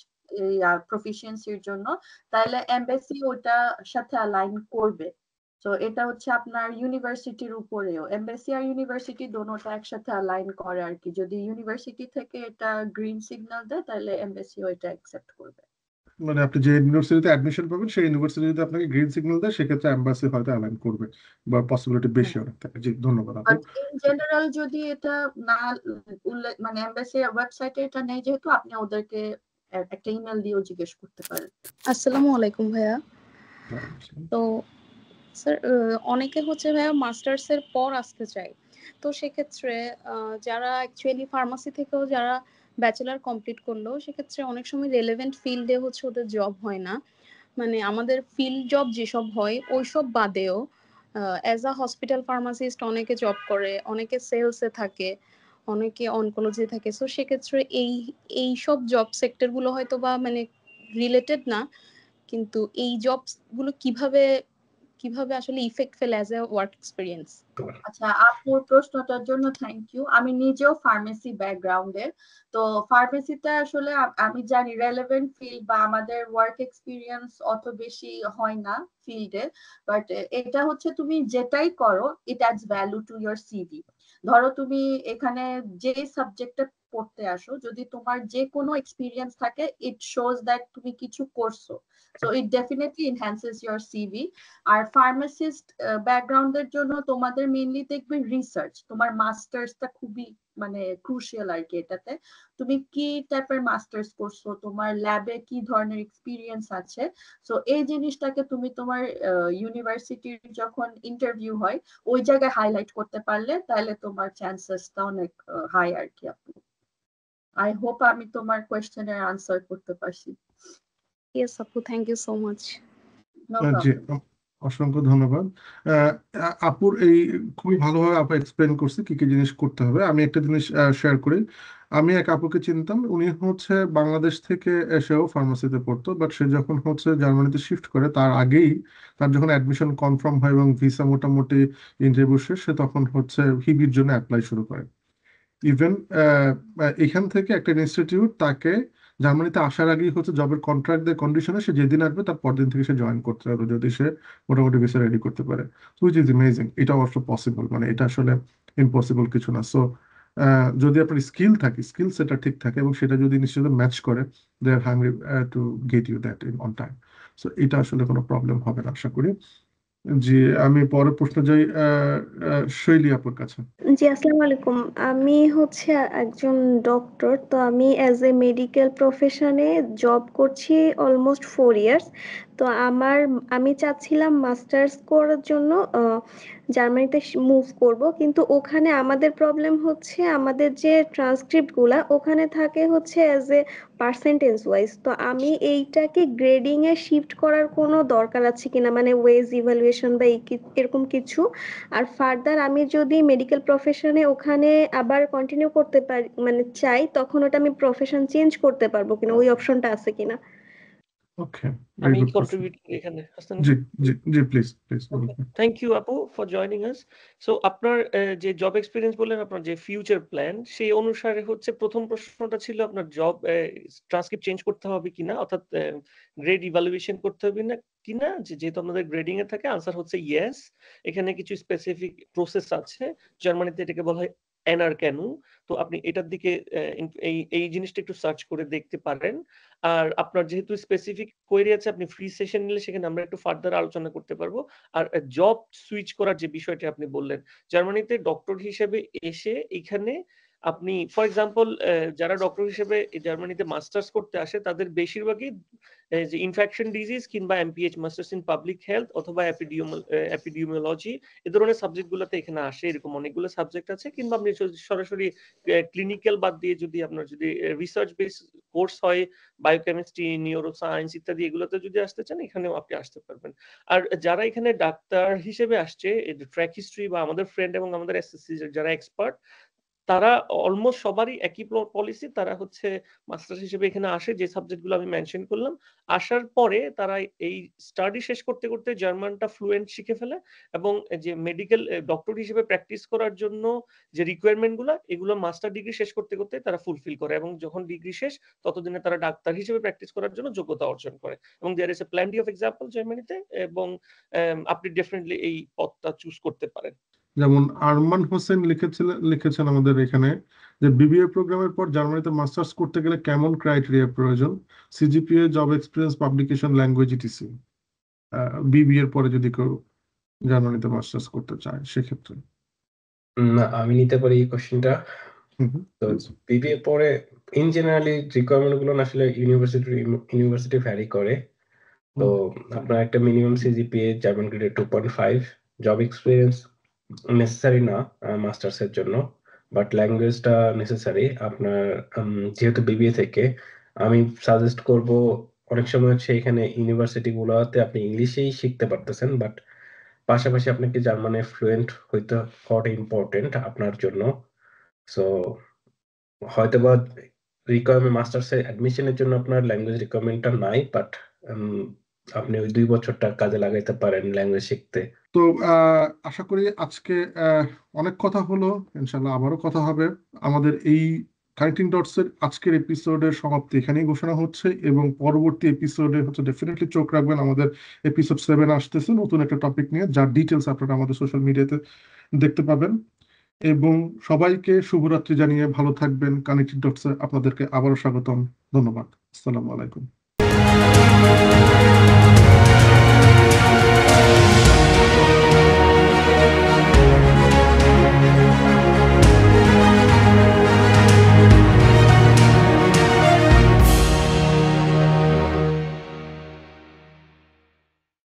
প্রফিসিয়েন্সির জন্য, তাহলে এমবেসি ওটার সাথে অ্যালাইন করবে। তো এটা হচ্ছে আপনার ইউনিভার্সিটির উপরেও, এমবেসি আর ইউনিভার্সিটি দোনোটা একসাথে অ্যালাইন করে আর কি। যদি ইউনিভার্সিটি থেকে এটা গ্রিন সিগন্যাল দেয় তাহলে এমবেসিও এটা অ্যাকসেপ্ট করবে। মানে আপনি যে ইউনিভার্সিটিতে অ্যাডমিশন পাবেন সেই ইউনিভার্সিটি যদি আপনাকে গ্রিন সিগন্যাল দেয়, সেক্ষেত্রে এম্বাসি হয়তো অ্যালাইন করবে বা পসিবিলিটি বেশি অনেক থাকে। জি ধন্যবাদ আপু। বাট ইন জেনারেল যদি এটা না উল্লেখ মানে এমবেসির ওয়েবসাইটে এটা নেই যেহেতু, আপনি ওদেরকে একটা ইমেল দিয়েও জিজ্ঞেস করতে পারেন। আসসালামু আলাইকুম ভাইয়া। তো স্যার, অনেকে হচ্ছে ভাইয়া মাস্টার্স এর পর আসতে চায়। তো সেক্ষেত্রে যারা অ্যাকচুয়ালি ফার্মাসি থেকেও যারা ব্যাচেলার কমপ্লিট করলো, সেক্ষেত্রে অনেক সময় রেলেভেন্ট ফিল্ডে হচ্ছে ওদের জব হয় না। মানে আমাদের ফিল্ড জব যেসব হয় ওইসব বাদেও অ্যাজ আ হসপিটাল ফার্মাসিস্ট অনেকে জব করে, অনেকে সেলসে থাকে, অনেকে অনকোলজি থাকে। সো সেক্ষেত্রে এই সব জব সেক্টরগুলো হয়তো বা মানে রিলেটেড না, কিন্তু এই জবগুলো কিভাবে আসলে ইফেক্ট ফেলে অ্যাজ এ ওয়ার্ক এক্সপিরিয়েন্স। আচ্ছা, আপুর প্রশ্নটার জন্য থ্যাংক ইউ। আমি নিজেও ফার্মেসি ব্যাকগ্রাউন্ডের, তো ফার্মেসিতে আসলে আমি জানি রেলেভেন্ট ফিল্ড বা আমাদের ওয়ার্ক এক্সপিরিয়েন্স অত বেশি হয় না ফিল্ডে, বাট এটা হচ্ছে তুমি যেটাই করো it adds value to your CV. ধরো তুমি এখানে যে সাবজেক্টে পড়তে আসো, যদি তোমার যে কোনো এক্সপিরিয়েন্স থাকে ইট শোজ দ্যাট তুমি কিছু করছো, so it definitely enhances your CV. আর ফার্মাসিস্ট ব্যাকগ্রাউন্ডের জন্য তোমাদের মেইনলি দেখবে রিসার্চ, তোমার মাস্টার্সটা খুবই মানে ক্রুশিয়াল আর কি। এটাতে তুমি কি টাইপের মাস্টার্স করছো, তোমার ল্যাবে কি ধরনের এক্সপিরিয়েন্স আছে, সো এই জিনিসটাকে তুমি তোমার ইউনিভার্সিটির যখন ইন্টারভিউ হয় ওই জায়গায় হাইলাইট করতে পারলে তাহলে তোমার চান্সেসটা অনেক হাই আর কি। আপু আই হোপ আমি তোমার কোয়েশ্চেনের আনসার করতে পারছি। ইয়েস আপু, thank you so much. No জি, প্রবলেম। অসংখ্য ধন্যবাদ। আপুর এই খুবই ভালোভাবে আপু এক্সপ্লেন করছে কি কি জিনিস করতে হবে। আমি একটা জিনিস শেয়ার করি। আমি এক আপুকে চিনতাম, উনি হচ্ছে বাংলাদেশ থেকে এসেও ফার্মাসিতে পড়তো, বাট সে যখন হচ্ছে জার্মানিতে শিফট করে তার আগেই তার যখন অ্যাডমিশন কনফার্ম হয় এবং ভিসা মোটামুটি ইন্টারভিউ শেষ, সে তখন হচ্ছে হিবির জন্য অ্যাপ্লাই শুরু করে। ইভেন এখান থেকে একটা ইনস্টিটিউট তাকে জার্মানিতে আসার আগেই হচ্ছে জবের কন্ট্রাক্ট দেয় কন্ডিশনে, সে যেদিন আসবে তার পরদিন থেকে সে জয়েন করতে পারবে যদি সে মোটামুটি ভিসা রেডি করতে পারে, হুইচ ইজ অ্যামেজিং। এটা অবশ্য পসিবল, মানে এটা আসলে ইম্পসিবল কিছু না। সো যদি আপনার স্কিল থাকে, স্কিল সেটা ঠিক থাকে এবং সেটা যদি নিশ্চয়ই ম্যাচ করে, they are hungry to get you that in on time. So এটা আসলে কোনো প্রবলেম হবে না আশা করি। জি, আমি পরের প্রশ্ন যাই শৈলী আপুর কাছে। জি, আসসালামু আলাইকুম। আমি হচ্ছে একজন ডক্টর। তো আমি অ্যাজ এ মেডিকেল প্রফেশনে জব করছি অলমোস্ট 4 ইয়ার্স। তো আমি চাচ্ছিলাম মাস্টার্স করার জন্য জার্মানিতে মুভ করব, কিন্তু ওখানে আমাদের প্রবলেম হচ্ছে আমাদের যে ট্রান্সক্রিপ্টগুলা ওখানে থাকে হচ্ছে অ্যাজ এ পার্সেন্টেজ ওয়াইজ। তো আমি এইটাকে গ্রেডিং এ শিফট করার কোনো দরকার আছে কিনা, মানে ওয়েজ ইভ্যালুয়েশন বা এরকম কিছু। আর ফার্দার আমি যদি মেডিকেল প্রফেশনে ওখানে আবার কন্টিনিউ করতে পারি মানে চাই, তখন ওটা আমি প্রফেশন চেঞ্জ করতে পারবো কিনা, ওই অপশনটা আছে কিনা। ওকে, ভেরি আমি গুড কোশ্চেন। কন্ট্রিবিউট এখানে হাসান জি ভাই। জি জি, প্লিজ প্লিজ। থ্যাংক ইউ আপু ফর জয়নিং আস। সো আপনার যে জব এক্সপিরিয়েন্স বললেন, আপনার যে ফিউচার প্ল্যান, সেই অনুসারে হচ্ছে প্রথম প্রশ্নটা ছিল আপনার জব ট্রান্সক্রিপ্ট চেঞ্জ করতে হবে কিনা, অর্থাৎ গ্রেড ইভালুয়েশন করতে হবে না কিনা। যেহেতু আমাদের গ্রেডিং এ থাকে, আনসার হচ্ছে ইয়েস। এখানে কিছু স্পেসিফিক প্রসেস আছে, জার্মানিতে এটাকে বলা হয় এনারক্যানু। তো আপনি এটার দিকে এই জিনিসটা একটু সার্চ করে দেখতে পারেন। আর আপনার যেহেতু স্পেসিফিক কোয়েরি আছে, আপনি ফ্রি সেশন নিলে সেখানে আমরা একটু ফার্দার আলোচনা করতে পারবো। আর জব সুইচ করার যে বিষয়টি আপনি বললেন, জার্মানিতে ডক্টর হিসেবে এসে এখানে আপনি ফর এক্সাম্পল যারা ডক্টর হিসেবে জার্মানিতে মাস্টার্স করতে আসে তাদের বেশিরভাগই যে ইনফেকশন ডিজিজ কিংবা MPH, masters in public health অথবা এপিডিমিওলজি, এই ধরনের সাবজেক্টগুলোতে এখানে আসে। এরকম অনেকগুলো সাবজেক্ট আছে। কিংবা আপনি সরাসরি ক্লিনিক্যাল বাদ দিয়ে যদি আপনার যদি রিসার্চ বেস কোর্স হয়, বায়োকেমিস্ট্রি, নিউরোসায়েন্স ইত্যাদি, এগুলোতে যদি আসতে চান এখানেও আপনি আসতে পারবেন। আর যারা এখানে ডাক্তার হিসেবে আসছে, ট্র্যাক হিস্ট্রি বা আমাদের ফ্রেন্ড এবং আমাদের এসএসসি যারা এক্সপার্ট, তারা অলমোস্ট সবারই একই পলিসি। তারা হচ্ছে মাস্টার্স হিসেবে এখানে আসে, যে সাবজেক্টগুলো আমি মেনশন করলাম। আসার পরে তারা এই স্টাডি শেষ করতে করতে জার্মানটা ফ্লুয়েন্ট শিখে ফেলে এবং যে মেডিকেল ডক্টর হিসেবে প্র্যাকটিস করার জন্য যে রিকোয়ারমেন্ট গুলো, এগুলো মাস্টার ডিগ্রি শেষ করতে করতে তারা ফুলফিল করে এবং যখন ডিগ্রি শেষ ততদিনে তারা ডাক্তার হিসেবে প্র্যাকটিস করার জন্য যোগ্যতা অর্জন করে। এবং there is a plenty of example জার্মানিতে, এবং আপনি ডেফিনেটলি এই পথটা চুজ করতে পারেন। যেমন আরমান হোসেন লিখেছেন আমাদের এখানে যে বিবিএ প্রোগ্রামের পর জার্মানিতে মাস্টার্স করতে গেলে কেমন ক্রাইটেরিয়া প্রয়োজন, CGPA, job experience, publication, language, etc. BBA এর পরে যদি কেউ জার্মানিতে মাস্টার্স করতে চায় সেক্ষেত্রে। না, আমি নিতে পারি এই কোশ্চেনটা। তো বিবিএ পরে ইন জেনারেলি রিকোয়ারমেন্ট গুলো আসলে ইউনিভার্সিটি ভ্যারি করে। তো আপনার একটা মিনিমাম সিজিপিএ জার্মান গ্রেডে 2.5, জব এক্সপিরিয়েন্স নেসেসারি না মাস্টার্স এর জন্য। বাট ল্যাঙ্গুয়েজটা নেসেসারি আপনার। যেহেতু বিবিএ থেকে আমি সাজেস্ট করব, অনেক সময় হচ্ছে এখানে ইউনিভার্সিটি গুলোতে আপনি ইংলিশেই শিখতে পারতেছেন, বাট পাশাপাশি আপনাকে জার্মানে ফ্লুয়েন্ট হইতে হওয়াটা ইম্পর্টেন্ট আপনার জন্য। সো হয়তোবা রিকোয়ারমেন্ট মাস্টার্সে অ্যাডমিশনের জন্য আপনার ল্যাঙ্গুয়েজ রিকোয়ারমেন্টটা নাই, বাট আপনি ওই 2 বছরটা কাজে লাগাইতে পারেন ল্যাঙ্গুয়েজ শিখতে। তো আশা করি আজকে অনেক কথা হলো, ইনশাল্লাহ আবারও কথা হবে। আমাদের এই কানেক্টিং ডটস এর আজকের এপিসোডের সমাপ্তি এখানেই ঘোষণা হচ্ছে, এবং পরবর্তী এপিসোডে হচ্ছে ডেফিনেটলি চোখ রাখবেন। আমাদের এপিসোড 7 আসতেছে নতুন একটা টপিক নিয়ে, যার ডিটেলস আপনারা আমাদের সোশ্যাল মিডিয়াতে দেখতে পাবেন। এবং সবাইকে শুভরাত্রি জানিয়ে ভালো থাকবেন। কানেক্টিং ডটস এ আপনাদেরকে আবারও স্বাগতম। ধন্যবাদ। আসসালামু আলাইকুম।